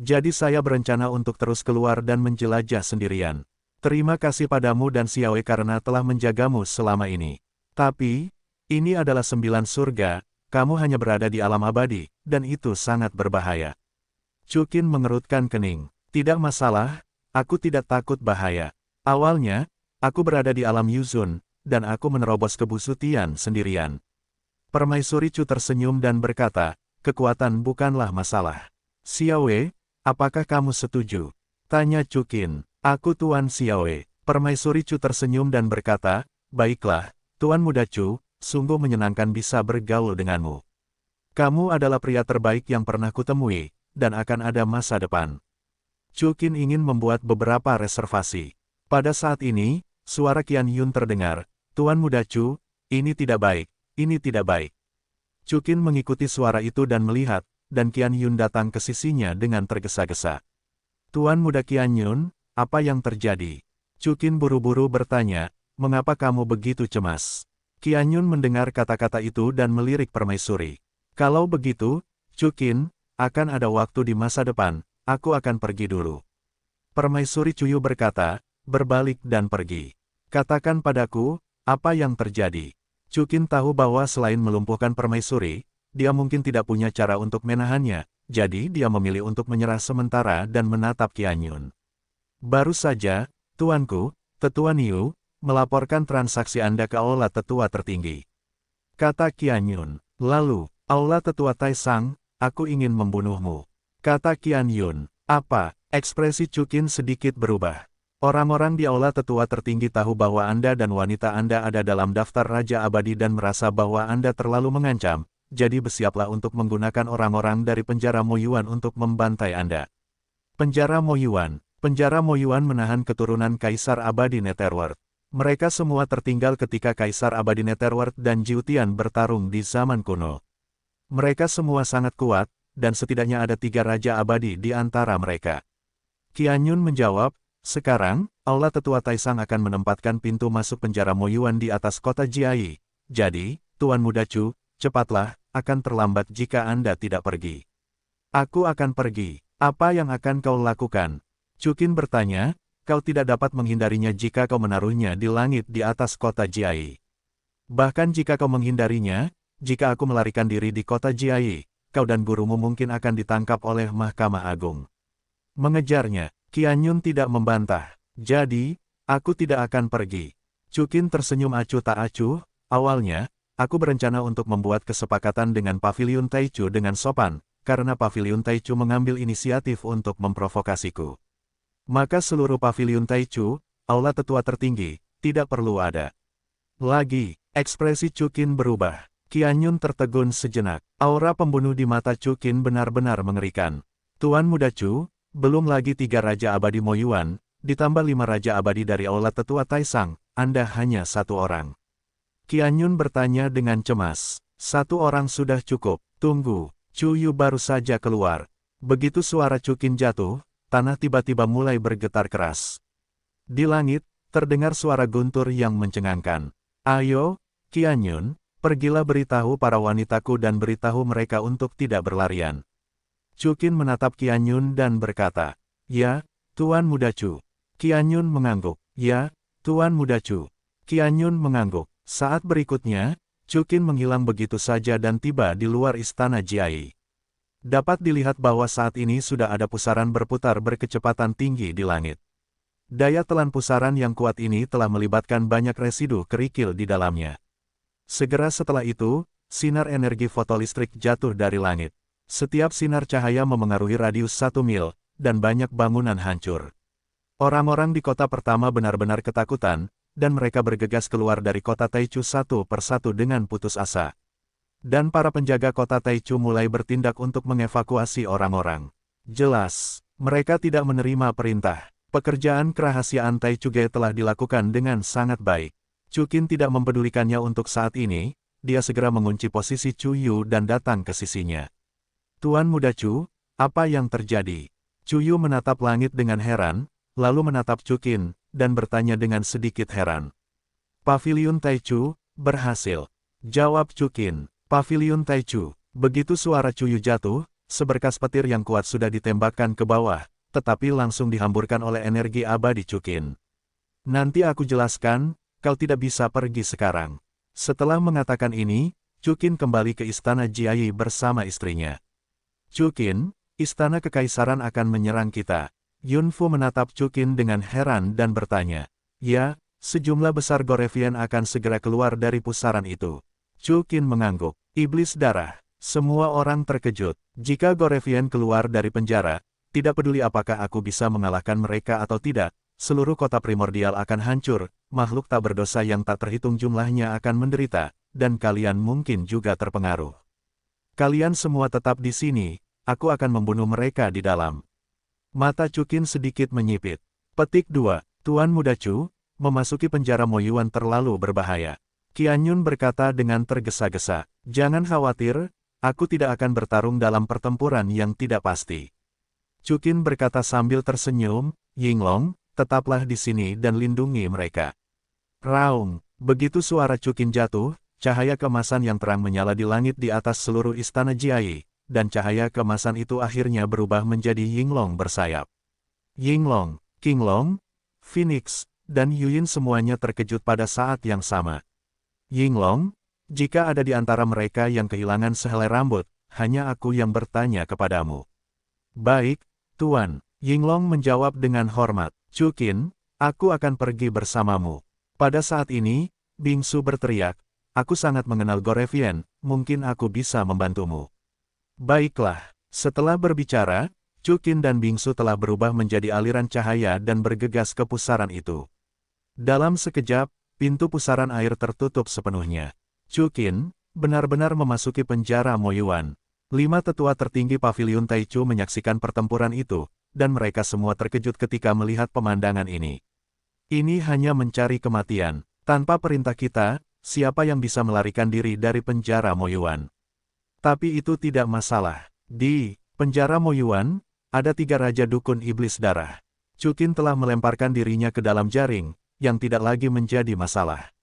Jadi saya berencana untuk terus keluar dan menjelajah sendirian. Terima kasih padamu dan Xiaowei karena telah menjagamu selama ini. Tapi, ini adalah 9 surga, kamu hanya berada di alam abadi, dan itu sangat berbahaya. Chukin mengerutkan kening. Tidak masalah, aku tidak takut bahaya. Awalnya, Aku berada di alam Yuzun, dan aku menerobos ke Busu Tian sendirian. Permaisuri Chu tersenyum dan berkata, kekuatan bukanlah masalah. Xiaowei, apakah kamu setuju? Tanya Chu Qin. Aku Tuan Xiaowei. Permaisuri Chu tersenyum dan berkata, baiklah, Tuan Muda Chu, sungguh menyenangkan bisa bergaul denganmu. Kamu adalah pria terbaik yang pernah kutemui, dan akan ada masa depan. Chu Qin ingin membuat beberapa reservasi. Pada saat ini, suara Qian Yun terdengar, Tuan Muda Chu, ini tidak baik, ini tidak baik. Chu Qin mengikuti suara itu dan melihat, dan Qian Yun datang ke sisinya dengan tergesa-gesa. Tuan Muda Qian Yun, apa yang terjadi? Chu Qin buru-buru bertanya, mengapa kamu begitu cemas? Qian Yun mendengar kata-kata itu dan melirik permaisuri. Kalau begitu, Chu Qin, akan ada waktu di masa depan, aku akan pergi dulu. Permaisuri Chuyu berkata, berbalik dan pergi. Katakan padaku, apa yang terjadi? Chu Qin tahu bahwa selain melumpuhkan permaisuri, dia mungkin tidak punya cara untuk menahannya, jadi dia memilih untuk menyerah sementara dan menatap Qian Yun. Baru saja, Tuanku, Tetua Niu, melaporkan transaksi Anda ke Aula Tetua Tertinggi. Kata Qian Yun. Lalu, Aula Tetua Taisang, aku ingin membunuhmu. Kata Qian Yun. Apa? Ekspresi Chu Qin sedikit berubah. Orang-orang di Aula Tetua Tertinggi tahu bahwa Anda dan wanita Anda ada dalam daftar Raja Abadi dan merasa bahwa Anda terlalu mengancam, jadi bersiaplah untuk menggunakan orang-orang dari penjara Mo Yuan untuk membantai Anda. Penjara Mo Yuan. Penjara Mo Yuan menahan keturunan Kaisar Abadi Netherworld. Mereka semua tertinggal ketika Kaisar Abadi Netherworld dan Jiu Tian bertarung di zaman kuno. Mereka semua sangat kuat, dan setidaknya ada 3 Raja Abadi di antara mereka. Qian Yun menjawab, sekarang, Aula Tetua Taisang akan menempatkan pintu masuk penjara Mo Yuan di atas kota Jiai. Jadi, Tuan Muda Chu, cepatlah, akan terlambat jika Anda tidak pergi. Aku akan pergi. Apa yang akan kau lakukan? Chu Qin bertanya, kau tidak dapat menghindarinya jika kau menaruhnya di langit di atas kota Jiai. Bahkan jika kau menghindarinya, jika aku melarikan diri di kota Jiai, kau dan gurumu mungkin akan ditangkap oleh Mahkamah Agung. Mengejarnya, Qian Yun tidak membantah. Jadi, aku tidak akan pergi. Chu Qin tersenyum acuh tak acuh. Awalnya, aku berencana untuk membuat kesepakatan dengan Paviliun Taichu dengan sopan, karena Paviliun Taichu mengambil inisiatif untuk memprovokasiku. Maka seluruh Paviliun Taichu, Aula Tetua Tertinggi, tidak perlu ada. Lagi, ekspresi Chu Qin berubah. Qian Yun tertegun sejenak. Aura pembunuh di mata Chu Qin benar-benar mengerikan. Tuan Muda Chu, belum lagi 3 Raja Abadi Mo Yuan, ditambah 5 Raja Abadi dari Aula Tetua Taisang, Anda hanya 1 orang. Qian Yun bertanya dengan cemas. 1 orang sudah cukup. Tunggu, Chu Yu baru saja keluar. Begitu suara Chu Qin jatuh, tanah tiba-tiba mulai bergetar keras. Di langit, terdengar suara guntur yang mencengangkan. Ayo, Qian Yun, pergilah beritahu para wanitaku dan beritahu mereka untuk tidak berlarian. Chu Qin menatap Qian Yun dan berkata, ya, Tuan Muda Chu. Qian Yun mengangguk, ya, Tuan Muda Chu. Qian Yun mengangguk. Saat berikutnya, Chu Qin menghilang begitu saja dan tiba di luar istana Jiai. Dapat dilihat bahwa saat ini sudah ada pusaran berputar berkecepatan tinggi di langit. Daya telan pusaran yang kuat ini telah melibatkan banyak residu kerikil di dalamnya. Segera setelah itu, sinar energi fotolistrik jatuh dari langit. Setiap sinar cahaya memengaruhi radius 1 mil, dan banyak bangunan hancur. Orang-orang di kota pertama benar-benar ketakutan, dan mereka bergegas keluar dari kota Taichu satu persatu dengan putus asa. Dan para penjaga kota Taichu mulai bertindak untuk mengevakuasi orang-orang. Jelas, mereka tidak menerima perintah. Pekerjaan kerahasiaan Taichu Ge telah dilakukan dengan sangat baik. Chu Qin tidak mempedulikannya untuk saat ini, dia segera mengunci posisi Chu Yu dan datang ke sisinya. Tuan Muda Chu, apa yang terjadi? Chu Yu menatap langit dengan heran, lalu menatap Chu Qin, dan bertanya dengan sedikit heran. Paviliun Taichu, berhasil. Jawab Chu Qin. Paviliun Taichu. Begitu suara Chu Yu jatuh, seberkas petir yang kuat sudah ditembakkan ke bawah, tetapi langsung dihamburkan oleh energi abadi Chu Qin. Nanti aku jelaskan, kau tidak bisa pergi sekarang. Setelah mengatakan ini, Chu Qin kembali ke istana Jiai bersama istrinya. Chu Qin, istana kekaisaran akan menyerang kita. Yun Fu menatap Chu Qin dengan heran dan bertanya. Ya, sejumlah besar Gorevian akan segera keluar dari pusaran itu. Chu Qin mengangguk. Iblis darah. Semua orang terkejut. Jika Gorevian keluar dari penjara, tidak peduli apakah aku bisa mengalahkan mereka atau tidak, seluruh kota primordial akan hancur, makhluk tak berdosa yang tak terhitung jumlahnya akan menderita, dan kalian mungkin juga terpengaruh. Kalian semua tetap di sini, aku akan membunuh mereka di dalam. Mata Chu Qin sedikit menyipit. Petik 2. Tuan Muda Chu, memasuki penjara Moyuan terlalu berbahaya. Qianyun berkata dengan tergesa-gesa, jangan khawatir, aku tidak akan bertarung dalam pertempuran yang tidak pasti. Chu Qin berkata sambil tersenyum, Yinglong, tetaplah di sini dan lindungi mereka. Raung, begitu suara Chu Qin jatuh, cahaya keemasan yang terang menyala di langit di atas seluruh istana Jiai, dan cahaya keemasan itu akhirnya berubah menjadi Yinglong bersayap. Yinglong, Qinglong, Phoenix, dan Yuyin semuanya terkejut pada saat yang sama. Yinglong, jika ada di antara mereka yang kehilangan sehelai rambut, hanya aku yang bertanya kepadamu. Baik, Tuan, Yinglong menjawab dengan hormat. Chu Qin, aku akan pergi bersamamu. Pada saat ini, Bingsu berteriak, aku sangat mengenal Gorevian, mungkin aku bisa membantumu. Baiklah, setelah berbicara, Chu Qin dan Bingsu telah berubah menjadi aliran cahaya dan bergegas ke pusaran itu. Dalam sekejap, pintu pusaran air tertutup sepenuhnya. Chu Qin, benar-benar memasuki penjara Moyuan. 5 tetua tertinggi Paviliun Taichu menyaksikan pertempuran itu, dan mereka semua terkejut ketika melihat pemandangan ini. Ini hanya mencari kematian. Tanpa perintah kita, siapa yang bisa melarikan diri dari penjara Moyuan? Tapi itu tidak masalah. Di penjara Moyuan, ada 3 raja dukun iblis darah. Chu Qin telah melemparkan dirinya ke dalam jaring, yang tidak lagi menjadi masalah.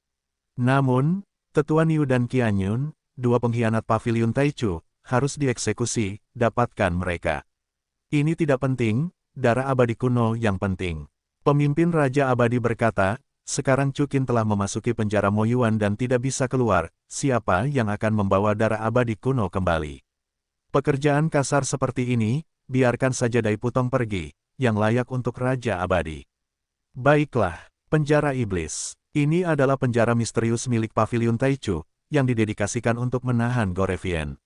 Namun, Tetua Niu dan Qianyun, 2 pengkhianat Paviliun Taichu, harus dieksekusi, dapatkan mereka. Ini tidak penting, darah abadi kuno yang penting. Pemimpin Raja Abadi berkata, sekarang Chu Qin telah memasuki penjara Moyuan dan tidak bisa keluar, siapa yang akan membawa darah abadi kuno kembali? Pekerjaan kasar seperti ini, biarkan saja Dai Putong pergi, yang layak untuk Raja Abadi. Baiklah, penjara iblis. Ini adalah penjara misterius milik Paviliun Taichu, yang didedikasikan untuk menahan Gorevian.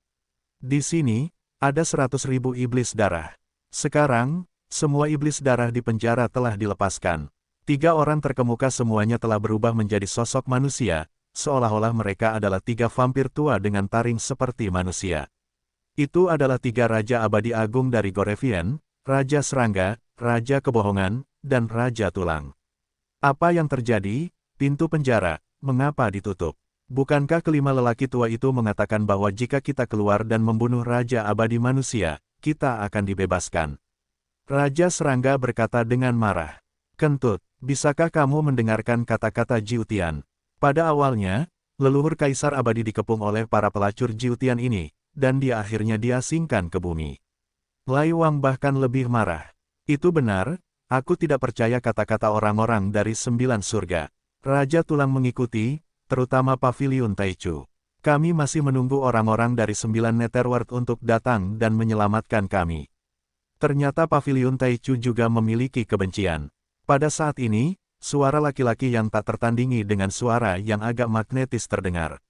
Di sini, ada 100.000 iblis darah. Sekarang, semua iblis darah di penjara telah dilepaskan. 3 orang terkemuka semuanya telah berubah menjadi sosok manusia, seolah-olah mereka adalah 3 vampir tua dengan taring seperti manusia. Itu adalah 3 Raja Abadi Agung dari Gorevian, Raja Serangga, Raja Kebohongan, dan Raja Tulang. Apa yang terjadi? Pintu penjara, mengapa ditutup? Bukankah kelima lelaki tua itu mengatakan bahwa jika kita keluar dan membunuh Raja Abadi Manusia, kita akan dibebaskan? Raja Serangga berkata dengan marah. Kentut, bisakah kamu mendengarkan kata-kata Jiutian? Pada awalnya, leluhur Kaisar Abadi dikepung oleh para pelacur Jiutian ini, dan dia akhirnya diasingkan ke bumi. Lai Wang bahkan lebih marah. Itu benar, aku tidak percaya kata-kata orang-orang dari 9 surga. Raja Tulang mengikuti, terutama Paviliun Taichu. Kami masih menunggu orang-orang dari 9 Netherworld untuk datang dan menyelamatkan kami. Ternyata Paviliun Taichu juga memiliki kebencian. Pada saat ini, suara laki-laki yang tak tertandingi dengan suara yang agak magnetis terdengar.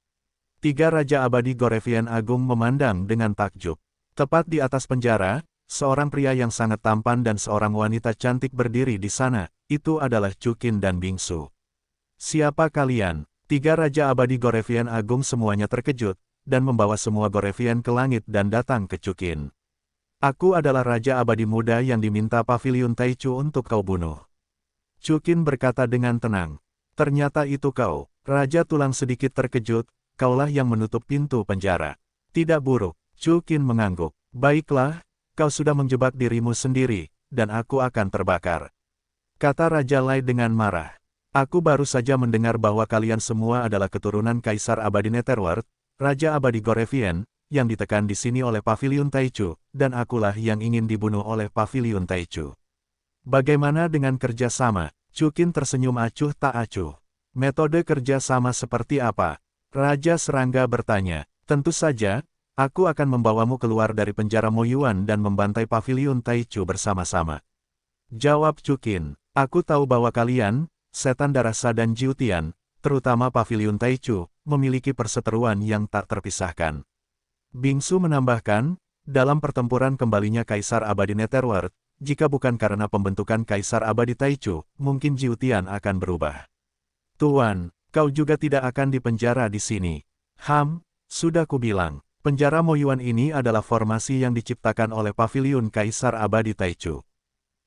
3 Raja Abadi Gorevian Agung memandang dengan takjub. Tepat di atas penjara, seorang pria yang sangat tampan dan seorang wanita cantik berdiri di sana. Itu adalah Chu Qin dan Bingsu. Siapa kalian? 3 Raja Abadi Gorevian Agung semuanya terkejut, dan membawa semua Gorevian ke langit dan datang ke Chu Qin. Aku adalah Raja Abadi Muda yang diminta Paviliun Taichu untuk kau bunuh. Chu Qin berkata dengan tenang. Ternyata itu kau. Raja Tulang sedikit terkejut, kaulah yang menutup pintu penjara. Tidak buruk, Chu Qin mengangguk. Baiklah, kau sudah menjebak dirimu sendiri, dan aku akan terbakar. Kata Raja Lai dengan marah. Aku baru saja mendengar bahwa kalian semua adalah keturunan Kaisar Abadi Netherworld, Raja Abadi Gorevian, yang ditekan di sini oleh Paviliun Taichu, dan akulah yang ingin dibunuh oleh Paviliun Taichu. Bagaimana dengan kerja sama? Chu Qin tersenyum acuh tak acuh. Metode kerja sama seperti apa? Raja Serangga bertanya. Tentu saja, aku akan membawamu keluar dari penjara Moyuan dan membantai Paviliun Taichu bersama-sama. Jawab Chu Qin. Aku tahu bahwa kalian, Setan Darasa dan Jiutian, terutama Paviliun Taichu, memiliki perseteruan yang tak terpisahkan. Bingsu menambahkan, dalam pertempuran kembalinya Kaisar Abadi Netherworld, jika bukan karena pembentukan Kaisar Abadi Taichu, mungkin Jiutian akan berubah. Tuan, kau juga tidak akan dipenjara di sini. Sudah kubilang, penjara Moyuan ini adalah formasi yang diciptakan oleh Paviliun Kaisar Abadi Taichu.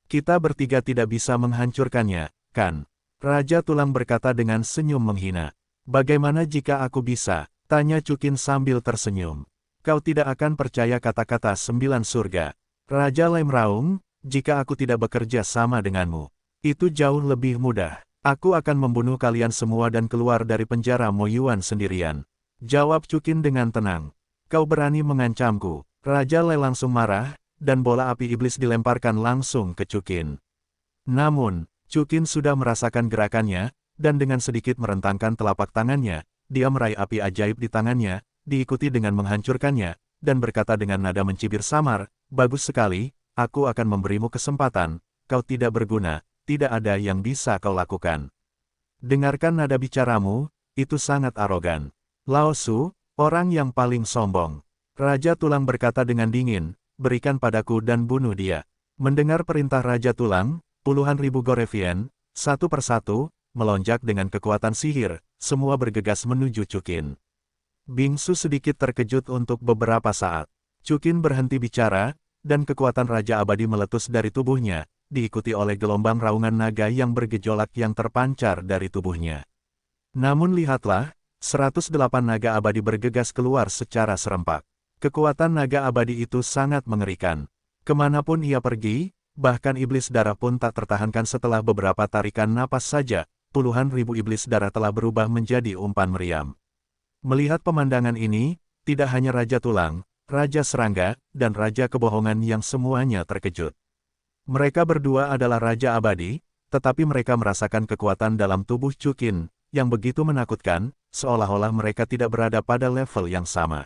Kita bertiga tidak bisa menghancurkannya, kan? Raja Tulang berkata dengan senyum menghina. Bagaimana jika aku bisa? Tanya Chukin sambil tersenyum. Kau tidak akan percaya kata-kata 9 surga. Raja Lai meraung, jika aku tidak bekerja sama denganmu. Itu jauh lebih mudah. Aku akan membunuh kalian semua dan keluar dari penjara Moyuan sendirian. Jawab Chukin dengan tenang. Kau berani mengancamku. Raja Lai langsung marah, dan bola api iblis dilemparkan langsung ke Chukin. Namun, Chukin sudah merasakan gerakannya, dan dengan sedikit merentangkan telapak tangannya, dia meraih api ajaib di tangannya, diikuti dengan menghancurkannya, dan berkata dengan nada mencibir samar, bagus sekali, aku akan memberimu kesempatan, kau tidak berguna, tidak ada yang bisa kau lakukan. Dengarkan nada bicaramu, itu sangat arogan. Lao Su, orang yang paling sombong. Raja Tulang berkata dengan dingin, berikan padaku dan bunuh dia. Mendengar perintah Raja Tulang, puluhan ribu Gorevian, satu persatu, melonjak dengan kekuatan sihir, semua bergegas menuju Chukin. Bingsu sedikit terkejut untuk beberapa saat. Chukin berhenti bicara, dan kekuatan Raja Abadi meletus dari tubuhnya, diikuti oleh gelombang raungan naga yang bergejolak yang terpancar dari tubuhnya. Namun lihatlah, 108 naga abadi bergegas keluar secara serempak. Kekuatan naga abadi itu sangat mengerikan. Kemanapun ia pergi, bahkan iblis darah pun tak tertahankan setelah beberapa tarikan napas saja, puluhan ribu iblis darah telah berubah menjadi umpan meriam. Melihat pemandangan ini, tidak hanya Raja Tulang, Raja Serangga, dan Raja Kebohongan yang semuanya terkejut. Mereka berdua adalah Raja Abadi, tetapi mereka merasakan kekuatan dalam tubuh Chukin, yang begitu menakutkan, seolah-olah mereka tidak berada pada level yang sama.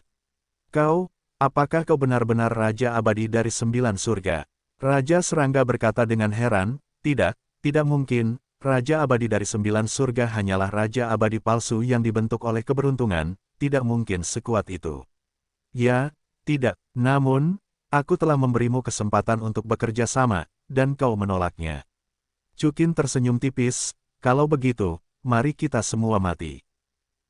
Apakah kau benar-benar Raja Abadi dari 9 surga? Raja Serangga berkata dengan heran, tidak mungkin, Raja Abadi dari 9 surga hanyalah Raja Abadi palsu yang dibentuk oleh keberuntungan, tidak mungkin sekuat itu. Ya, tidak, namun, aku telah memberimu kesempatan untuk bekerja sama, dan kau menolaknya. Chukin tersenyum tipis, kalau begitu, mari kita semua mati.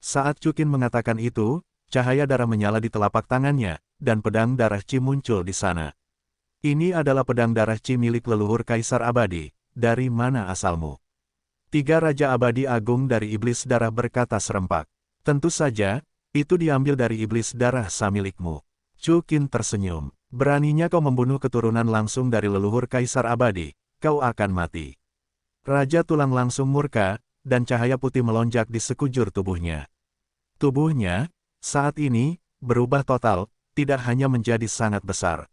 Saat Chukin mengatakan itu, cahaya darah menyala di telapak tangannya, dan pedang darah Chi muncul di sana. Ini adalah pedang darah Chi milik leluhur Kaisar Abadi, dari mana asalmu? 3 Raja Abadi Agung dari Iblis Darah berkata serempak. Tentu saja, itu diambil dari Iblis Darah milikmu. Chukin tersenyum. Beraninya kau membunuh keturunan langsung dari leluhur Kaisar Abadi, kau akan mati. Raja Tulang langsung murka, dan cahaya putih melonjak di sekujur tubuhnya. Tubuhnya, saat ini, berubah total, tidak hanya menjadi sangat besar.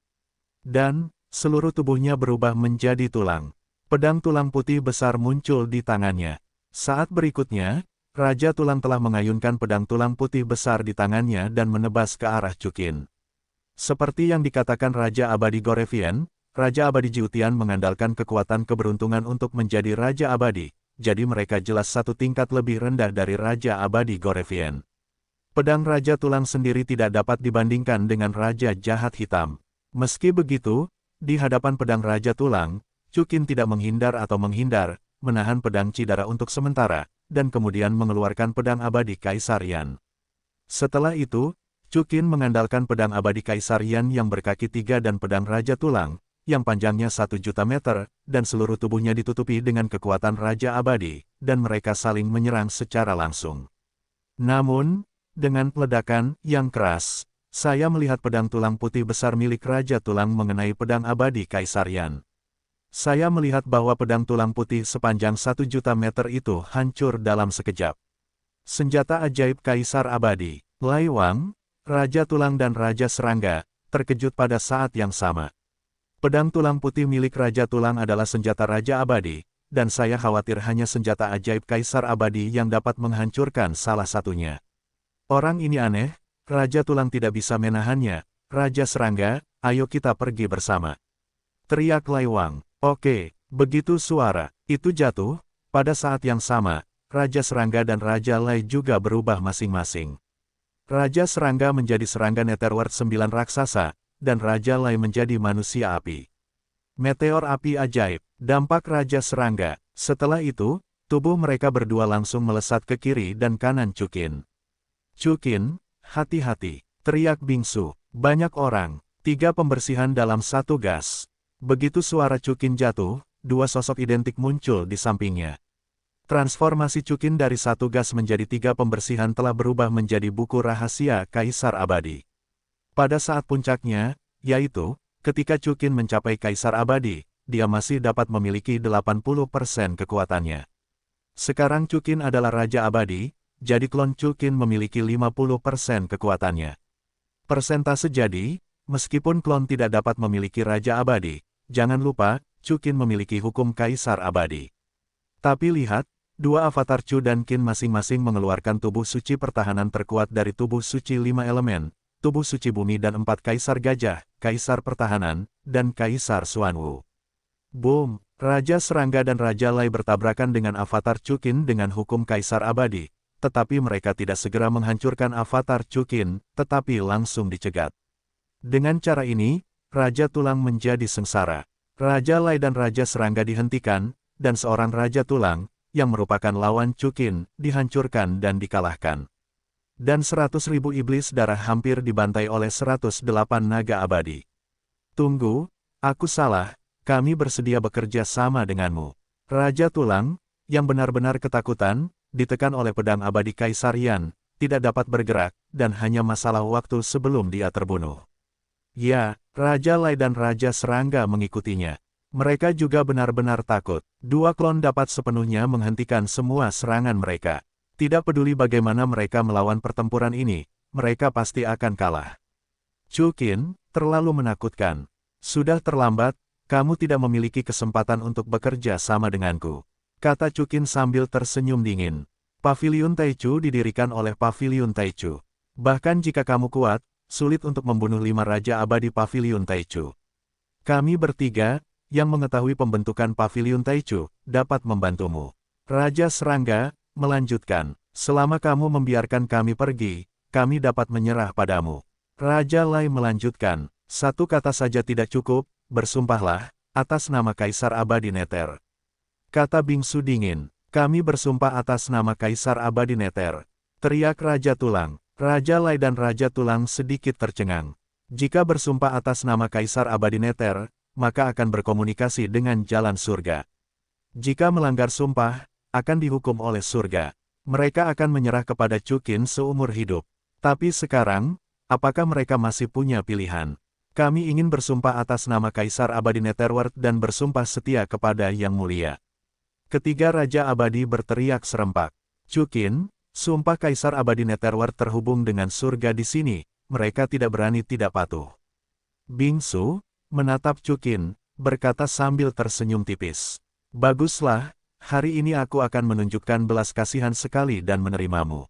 Dan, seluruh tubuhnya berubah menjadi tulang. Pedang tulang putih besar muncul di tangannya. Saat berikutnya, Raja Tulang telah mengayunkan pedang tulang putih besar di tangannya dan menebas ke arah Chukin. Seperti yang dikatakan Raja Abadi Gorevian, Raja Abadi Jiutian mengandalkan kekuatan keberuntungan untuk menjadi Raja Abadi, jadi mereka jelas satu tingkat lebih rendah dari Raja Abadi Gorevian. Pedang Raja Tulang sendiri tidak dapat dibandingkan dengan Raja Jahat Hitam. Meski begitu, di hadapan pedang Raja Tulang, Chukin tidak menghindar atau menghindar, menahan pedang Cidara untuk sementara, dan kemudian mengeluarkan pedang abadi Kaisar Yan. Setelah itu, Chukin mengandalkan pedang abadi Kaisar Yan yang berkaki 3 dan pedang Raja Tulang, yang panjangnya 1 juta meter, dan seluruh tubuhnya ditutupi dengan kekuatan Raja Abadi, dan mereka saling menyerang secara langsung. Namun, dengan ledakan yang keras, saya melihat pedang tulang putih besar milik Raja Tulang mengenai pedang abadi Kaisar Yan. Saya melihat bahwa pedang tulang putih sepanjang 1 juta meter itu hancur dalam sekejap. Senjata ajaib Kaisar Abadi. Lai Wang, Raja Tulang dan Raja Serangga, terkejut pada saat yang sama. Pedang tulang putih milik Raja Tulang adalah senjata Raja Abadi, dan saya khawatir hanya senjata ajaib Kaisar Abadi yang dapat menghancurkan salah satunya. Orang ini aneh, Raja Tulang tidak bisa menahannya. Raja Serangga, ayo kita pergi bersama. Teriak Lai Wang. Oke, begitu suara itu jatuh, Pada saat yang sama, Raja Serangga dan Raja Lai juga berubah masing-masing. Raja Serangga menjadi serangga Netherworld 9 raksasa, dan Raja Lai menjadi manusia api. Meteor api ajaib, dampak Raja Serangga. Setelah itu, tubuh mereka berdua langsung melesat ke kiri dan kanan Chukin. Chukin, hati-hati, teriak bingsu. Banyak orang, 3 pembersihan dalam satu gas. Begitu suara Chukin jatuh, 2 sosok identik muncul di sampingnya. Transformasi Chukin dari satu gas menjadi 3 pembersihan telah berubah menjadi buku rahasia Kaisar Abadi. Pada saat puncaknya, yaitu, ketika Chukin mencapai Kaisar Abadi, dia masih dapat memiliki 80% kekuatannya. Sekarang Chukin adalah Raja Abadi, jadi klon Chukin memiliki 50% kekuatannya. Persentase jadi, meskipun klon tidak dapat memiliki Raja Abadi, jangan lupa, Chukin memiliki hukum Kaisar Abadi. Tapi lihat, 2 avatar Chu dan Qin masing-masing mengeluarkan tubuh suci pertahanan terkuat dari tubuh suci 5 elemen, tubuh suci bumi dan 4 Kaisar Gajah, Kaisar Pertahanan, dan Kaisar Xuanwu. Boom! Raja Serangga dan Raja Lai bertabrakan dengan avatar Chukin dengan hukum Kaisar Abadi, tetapi mereka tidak segera menghancurkan avatar Chukin, tetapi langsung dicegat. Dengan cara ini, Raja Tulang menjadi sengsara. Raja Lai dan Raja Serangga dihentikan, dan seorang Raja Tulang, yang merupakan lawan Chukin, dihancurkan dan dikalahkan. Dan 100.000 iblis darah hampir dibantai oleh 108 naga abadi. Tunggu, aku salah, kami bersedia bekerja sama denganmu. Raja Tulang, yang benar-benar ketakutan, ditekan oleh pedang abadi Kaisar Yan, tidak dapat bergerak, dan hanya masalah waktu sebelum dia terbunuh. Ya, Raja Lai dan Raja Serangga mengikutinya. Mereka juga benar-benar takut. 2 klon dapat sepenuhnya menghentikan semua serangan mereka. Tidak peduli bagaimana mereka melawan pertempuran ini, mereka pasti akan kalah. Chukin, terlalu menakutkan. Sudah terlambat, kamu tidak memiliki kesempatan untuk bekerja sama denganku, kata Chukin sambil tersenyum dingin. Paviliun Taichu didirikan oleh Paviliun Taichu. Bahkan jika kamu kuat, sulit untuk membunuh 5 Raja Abadi Paviliun Taichu. Kami bertiga, yang mengetahui pembentukan Paviliun Taichu, dapat membantumu. Raja Serangga melanjutkan, selama kamu membiarkan kami pergi, kami dapat menyerah padamu. Raja Lai melanjutkan, 1 kata saja tidak cukup, bersumpahlah, atas nama Kaisar Abadi Nether. Kata bingsu dingin, kami bersumpah atas nama Kaisar Abadi Nether. Teriak Raja Tulang. Raja Lai dan Raja Tulang sedikit tercengang. Jika bersumpah atas nama Kaisar Abadi Nether, maka akan berkomunikasi dengan jalan surga. Jika melanggar sumpah, akan dihukum oleh surga. Mereka akan menyerah kepada Chukin seumur hidup. Tapi sekarang, apakah mereka masih punya pilihan? Kami ingin bersumpah atas nama Kaisar Abadi Netherworld dan bersumpah setia kepada Yang Mulia. Ketiga Raja Abadi berteriak serempak. Chukin, sumpah Kaisar Abadi Netherworld terhubung dengan surga di sini, mereka tidak berani tidak patuh. Bingsu, menatap Chukin, berkata sambil tersenyum tipis. Baguslah. Hari ini aku akan menunjukkan belas kasihan sekali dan menerimamu.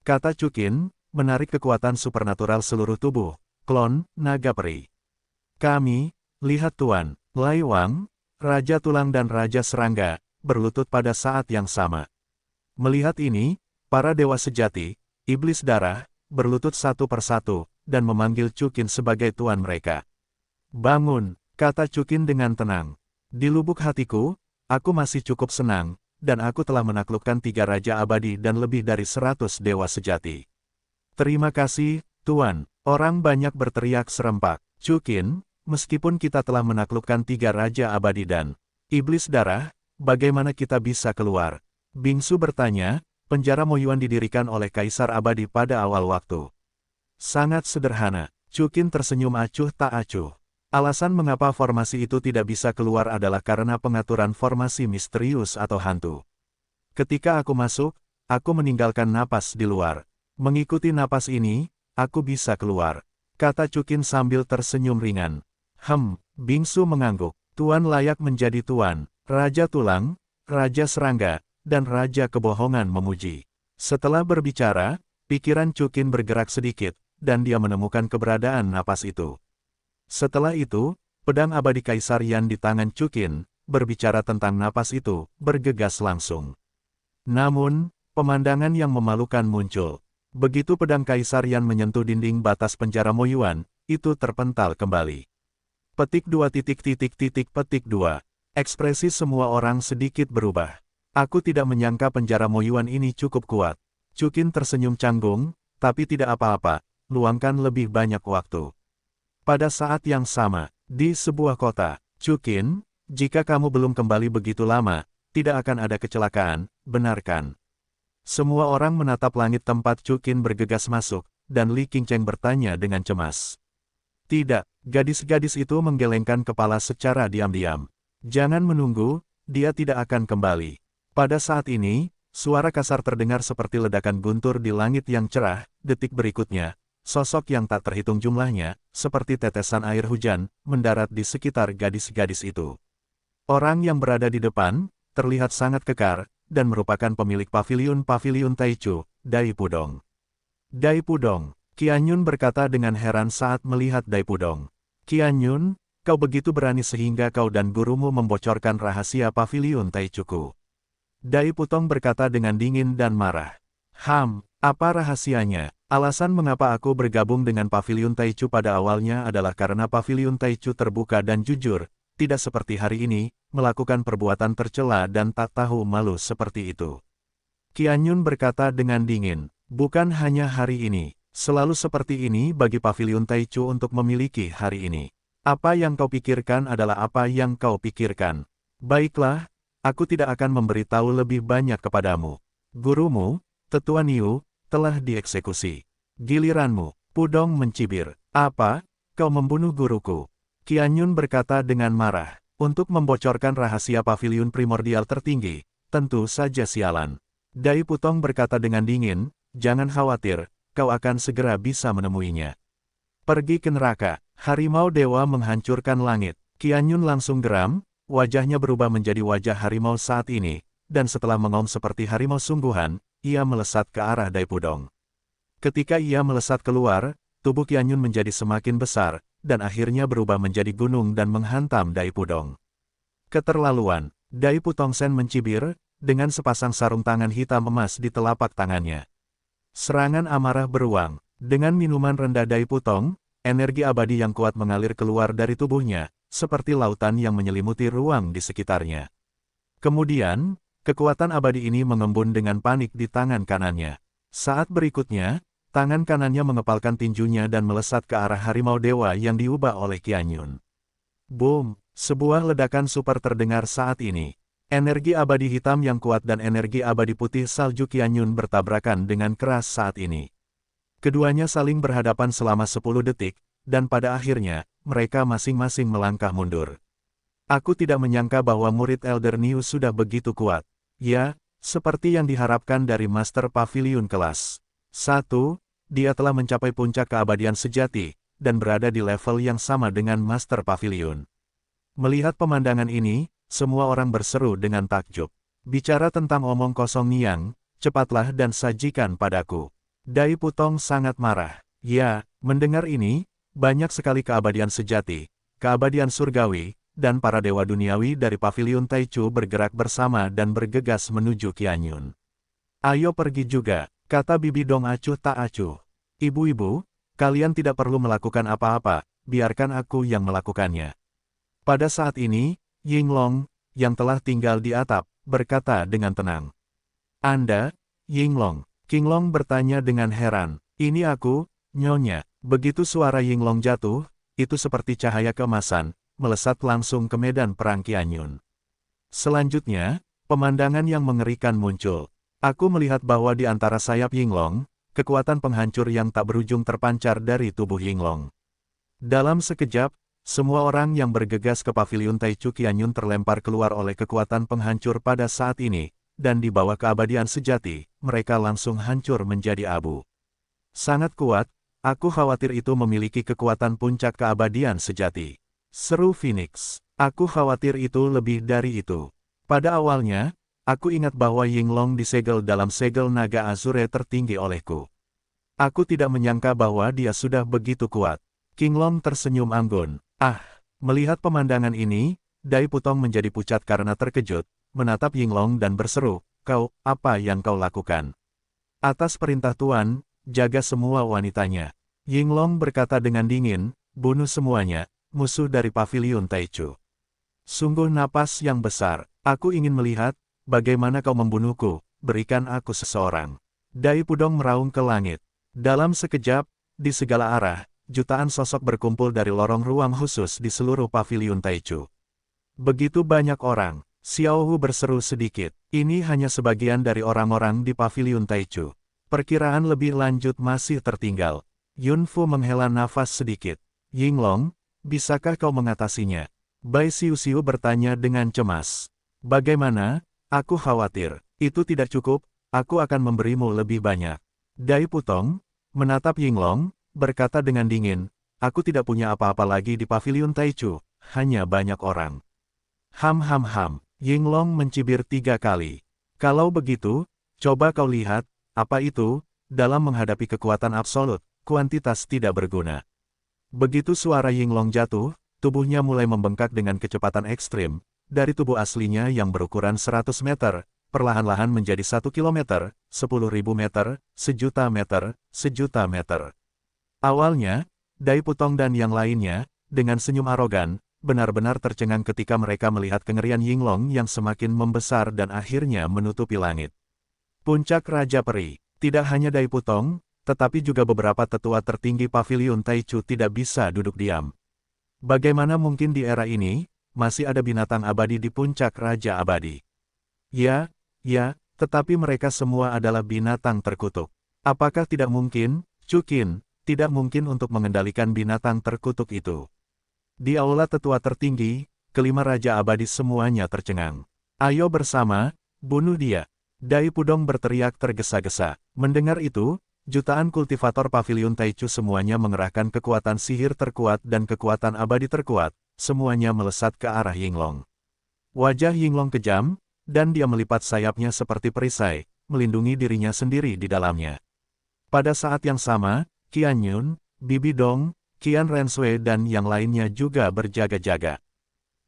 Kata Chukin, menarik kekuatan supernatural seluruh tubuh, klon, naga peri. Kami, lihat Tuan, Lai Wang, Raja Tulang dan Raja Serangga, berlutut pada saat yang sama. Melihat ini, para dewa sejati, iblis darah, berlutut satu persatu, dan memanggil Chukin sebagai tuan mereka. Bangun, kata Chukin dengan tenang. Di lubuk hatiku, aku masih cukup senang, dan aku telah menaklukkan 3 Raja Abadi dan lebih dari 100 dewa sejati. Terima kasih, Tuan. Orang banyak berteriak serempak. Chukin, meskipun kita telah menaklukkan 3 Raja Abadi dan Iblis Darah, bagaimana kita bisa keluar? Bingsu bertanya, penjara Moyuan didirikan oleh Kaisar Abadi pada awal waktu. Sangat sederhana. Chukin tersenyum acuh tak acuh. Alasan mengapa formasi itu tidak bisa keluar adalah karena pengaturan formasi misterius atau hantu. Ketika aku masuk, aku meninggalkan napas di luar. Mengikuti napas ini, aku bisa keluar, kata Chukin sambil tersenyum ringan. Bingsu mengangguk. Tuan layak menjadi tuan. Raja Tulang, Raja Serangga, dan Raja Kebohongan memuji. Setelah berbicara, pikiran Chukin bergerak sedikit, dan dia menemukan keberadaan napas itu. Setelah itu, pedang abadi Kaisar Yan di tangan Chukin, berbicara tentang napas itu, bergegas langsung. Namun, pemandangan yang memalukan muncul. Begitu pedang Kaisar Yan menyentuh dinding batas penjara Mo Yuan, itu terpental kembali. Petik 2 petik 2. Ekspresi semua orang sedikit berubah. Aku tidak menyangka penjara Mo Yuan ini cukup kuat. Cukin tersenyum canggung, tapi tidak apa-apa, luangkan lebih banyak waktu. Pada saat yang sama, di sebuah kota, Cukin, jika kamu belum kembali begitu lama, tidak akan ada kecelakaan, benar kan? Semua orang menatap langit tempat Cukin bergegas masuk, dan Li Qingcheng bertanya dengan cemas. Tidak, gadis-gadis itu menggelengkan kepala secara diam-diam. Jangan menunggu, dia tidak akan kembali. Pada saat ini, suara kasar terdengar seperti ledakan guntur di langit yang cerah. Detik berikutnya, sosok yang tak terhitung jumlahnya, seperti tetesan air hujan, mendarat di sekitar gadis-gadis itu. Orang yang berada di depan, terlihat sangat kekar, dan merupakan pemilik paviliun Taichu, Dai Pudong. Dai Pudong, Qianyun berkata dengan heran saat melihat Dai Pudong. Qianyun, kau begitu berani sehingga kau dan gurumu membocorkan rahasia paviliun Taichuku. Dai Pudong berkata dengan dingin dan marah. Apa rahasianya? Alasan mengapa aku bergabung dengan paviliun Taichu pada awalnya adalah karena paviliun Taichu terbuka dan jujur, tidak seperti hari ini, melakukan perbuatan tercela dan tak tahu malu seperti itu. Qianyun berkata dengan dingin, bukan hanya hari ini, selalu seperti ini bagi paviliun Taichu untuk memiliki hari ini. Apa yang kau pikirkan adalah apa yang kau pikirkan. Baiklah, aku tidak akan memberitahu lebih banyak kepadamu. Gurumu, Tetua Niu, telah dieksekusi. Giliranmu, Pudong mencibir. Apa? Kau membunuh guruku? Qianyun berkata dengan marah. Untuk membocorkan rahasia paviliun primordial tertinggi, tentu saja sialan. Dai Pudong berkata dengan dingin, jangan khawatir, kau akan segera bisa menemuinya. Pergi ke neraka, harimau dewa menghancurkan langit. Qianyun langsung geram, wajahnya berubah menjadi wajah harimau saat ini, dan setelah mengaum seperti harimau sungguhan, ia melesat ke arah Dai Pudong. Ketika ia melesat keluar, tubuh Qianyun menjadi semakin besar, dan akhirnya berubah menjadi gunung dan menghantam Dai Pudong. Keterlaluan, Dai Pudong Sen mencibir, dengan sepasang sarung tangan hitam emas di telapak tangannya. Serangan amarah beruang, dengan minuman rendah Dai Pudong, energi abadi yang kuat mengalir keluar dari tubuhnya, seperti lautan yang menyelimuti ruang di sekitarnya. Kemudian, kekuatan abadi ini mengembun dengan panik di tangan kanannya. Saat berikutnya, tangan kanannya mengepalkan tinjunya dan melesat ke arah harimau dewa yang diubah oleh Qianyun. Boom! Sebuah ledakan super terdengar saat ini. Energi abadi hitam yang kuat dan energi abadi putih salju Qianyun bertabrakan dengan keras saat ini. Keduanya saling berhadapan selama 10 detik, dan pada akhirnya, mereka masing-masing melangkah mundur. Aku tidak menyangka bahwa murid Elder Niu sudah begitu kuat. Ya, seperti yang diharapkan dari Master Pavilion kelas 1, dia telah mencapai puncak keabadian sejati, dan berada di level yang sama dengan Master Pavilion. Melihat pemandangan ini, semua orang berseru dengan takjub. Bicara tentang omong kosong Niang, cepatlah dan sajikan padaku. Dai Pudong sangat marah. Ya, mendengar ini, banyak sekali keabadian sejati, keabadian surgawi, dan para dewa duniawi dari paviliun Taichu bergerak bersama dan bergegas menuju Qianyun. Ayo pergi juga, kata Bibi Dong acuh tak acuh. Ibu-ibu, kalian tidak perlu melakukan apa-apa, biarkan aku yang melakukannya. Pada saat ini, Yinglong, yang telah tinggal di atap, berkata dengan tenang. Anda, Yinglong? Qinglong bertanya dengan heran. Ini aku, Nyonya. Begitu suara Yinglong jatuh, itu seperti cahaya keemasan, melesat langsung ke medan perang Qianyun. Selanjutnya, pemandangan yang mengerikan muncul. Aku melihat bahwa di antara sayap Yinglong, kekuatan penghancur yang tak berujung terpancar dari tubuh Yinglong. Dalam sekejap, semua orang yang bergegas ke paviliun Taichu Qianyun terlempar keluar oleh kekuatan penghancur pada saat ini, dan di bawah keabadian sejati, mereka langsung hancur menjadi abu. Sangat kuat. Aku khawatir itu memiliki kekuatan puncak keabadian sejati. Seru Phoenix. Aku khawatir itu lebih dari itu. Pada awalnya, aku ingat bahwa Yinglong disegel dalam segel naga Azure tertinggi olehku. Aku tidak menyangka bahwa dia sudah begitu kuat. Qinglong tersenyum anggun. Melihat pemandangan ini, Dai Putong menjadi pucat karena terkejut, menatap Yinglong dan berseru, "Kau, apa yang kau lakukan?" "Atas perintah Tuan, jaga semua wanitanya." Yinglong berkata dengan dingin, "Bunuh semuanya, musuh dari Paviliun Taichu." "Sungguh napas yang besar, aku ingin melihat, bagaimana kau membunuhku, berikan aku seseorang." Dai Pudong meraung ke langit. Dalam sekejap, di segala arah, jutaan sosok berkumpul dari lorong ruang khusus di seluruh Paviliun Taichu. Begitu banyak orang, Xiao Hu berseru sedikit. Ini hanya sebagian dari orang-orang di Paviliun Taichu. Perkiraan lebih lanjut masih tertinggal. Yun Fu menghela nafas sedikit. "Yinglong, bisakah kau mengatasinya?" Bai Xiu bertanya dengan cemas. "Bagaimana? Aku khawatir. Itu tidak cukup, aku akan memberimu lebih banyak." Dai Putong, menatap Yinglong, berkata dengan dingin, "Aku tidak punya apa-apa lagi di Paviliun Taichu, hanya banyak orang." Ham. Yinglong mencibir 3 kali. "Kalau begitu, coba kau lihat, apa itu, dalam menghadapi kekuatan absolut, kuantitas tidak berguna." Begitu suara Yinglong jatuh, tubuhnya mulai membengkak dengan kecepatan ekstrim, dari tubuh aslinya yang berukuran 100 meter, perlahan-lahan menjadi 1 kilometer, 10.000 meter, 1.000.000 meter, 1.000.000 meter. Awalnya, Dai Putong dan yang lainnya, dengan senyum arogan, benar-benar tercengang ketika mereka melihat kengerian Yinglong yang semakin membesar dan akhirnya menutupi langit. Puncak Raja Peri, tidak hanya Dai Putong, tetapi juga beberapa tetua tertinggi Paviliun Taichu tidak bisa duduk diam. Bagaimana mungkin di era ini, masih ada binatang abadi di puncak Raja Abadi? Ya, tetapi mereka semua adalah binatang terkutuk. Apakah tidak mungkin, Chukin, tidak mungkin untuk mengendalikan binatang terkutuk itu? Di aula tetua tertinggi, kelima Raja Abadi semuanya tercengang. "Ayo bersama, bunuh dia!" Dai Pudong berteriak tergesa-gesa. Mendengar itu, jutaan kultivator Paviliun Taichu semuanya mengerahkan kekuatan sihir terkuat dan kekuatan abadi terkuat, semuanya melesat ke arah Yinglong. Wajah Yinglong kejam, dan dia melipat sayapnya seperti perisai, melindungi dirinya sendiri di dalamnya. Pada saat yang sama, Qian Yun, Bibi Dong, Qian Renshui dan yang lainnya juga berjaga-jaga.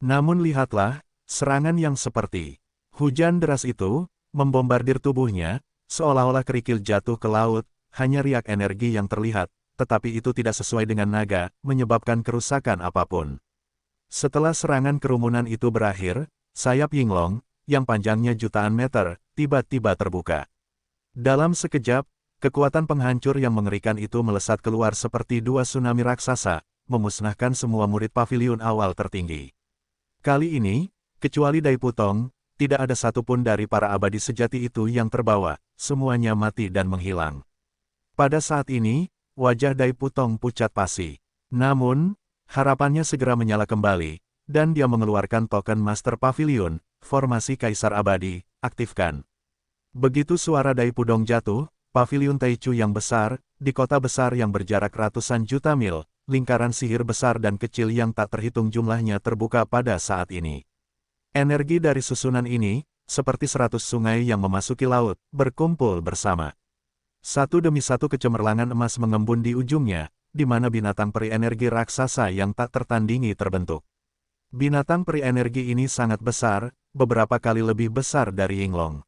Namun lihatlah, serangan yang seperti hujan deras itu, membombardir tubuhnya, seolah-olah kerikil jatuh ke laut, hanya riak energi yang terlihat, tetapi itu tidak sesuai dengan naga, menyebabkan kerusakan apapun. Setelah serangan kerumunan itu berakhir, sayap Yinglong, yang panjangnya jutaan meter, tiba-tiba terbuka. Dalam sekejap, kekuatan penghancur yang mengerikan itu melesat keluar seperti 2 tsunami raksasa, memusnahkan semua murid paviliun awal tertinggi. Kali ini, kecuali Dai Putong, tidak ada satupun dari para abadi sejati itu yang terbawa, semuanya mati dan menghilang. Pada saat ini, wajah Dai Putong pucat pasi. Namun, harapannya segera menyala kembali, dan dia mengeluarkan token Master Pavilion, formasi Kaisar Abadi, aktifkan. Begitu suara Dai Pudong jatuh, Paviliun Taichu yang besar, di kota besar yang berjarak ratusan juta mil, lingkaran sihir besar dan kecil yang tak terhitung jumlahnya terbuka pada saat ini. Energi dari susunan ini, seperti 100 sungai yang memasuki laut, berkumpul bersama. Satu demi satu kecemerlangan emas mengembun di ujungnya, di mana binatang peri energi raksasa yang tak tertandingi terbentuk. Binatang peri energi ini sangat besar, beberapa kali lebih besar dari Yinglong.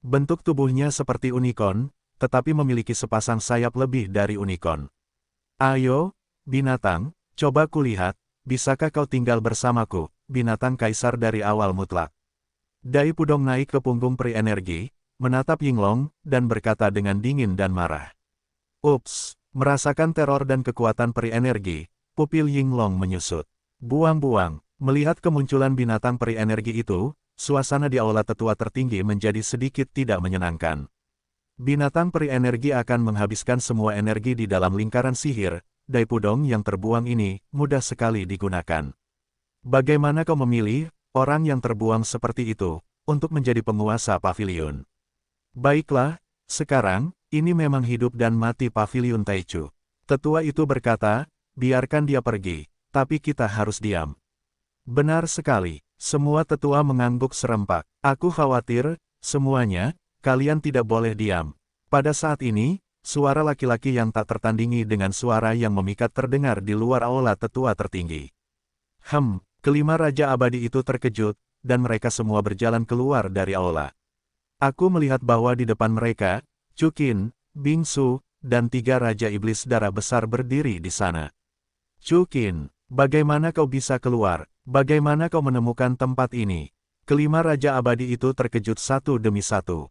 Bentuk tubuhnya seperti unicorn, tetapi memiliki sepasang sayap lebih dari unicorn. "Ayo, binatang, coba kulihat, bisakah kau tinggal bersamaku, binatang kaisar dari awal mutlak?" Dai Pudong naik ke punggung peri energi, menatap Yinglong, dan berkata dengan dingin dan marah. Ups, merasakan teror dan kekuatan peri energi, pupil Yinglong menyusut. Buang-buang, melihat kemunculan binatang peri energi itu, suasana di aula tetua tertinggi menjadi sedikit tidak menyenangkan. Binatang peri energi akan menghabiskan semua energi di dalam lingkaran sihir, Dai Pudong yang terbuang ini, mudah sekali digunakan. Bagaimana kau memilih, orang yang terbuang seperti itu, untuk menjadi penguasa pavilion? Baiklah, sekarang, ini memang hidup dan mati Paviliun Taichu. Tetua itu berkata, biarkan dia pergi, tapi kita harus diam. Benar sekali, semua tetua mengangguk serempak. Aku khawatir, semuanya, kalian tidak boleh diam. Pada saat ini, suara laki-laki yang tak tertandingi dengan suara yang memikat terdengar di luar aula tetua tertinggi. Kelima Raja Abadi itu terkejut, dan mereka semua berjalan keluar dari aula. Aku melihat bahwa di depan mereka, Chukin, Bingsu, dan 3 Raja Iblis Darah Besar berdiri di sana. Chukin, bagaimana kau bisa keluar? Bagaimana kau menemukan tempat ini? Kelima Raja Abadi itu terkejut satu demi satu.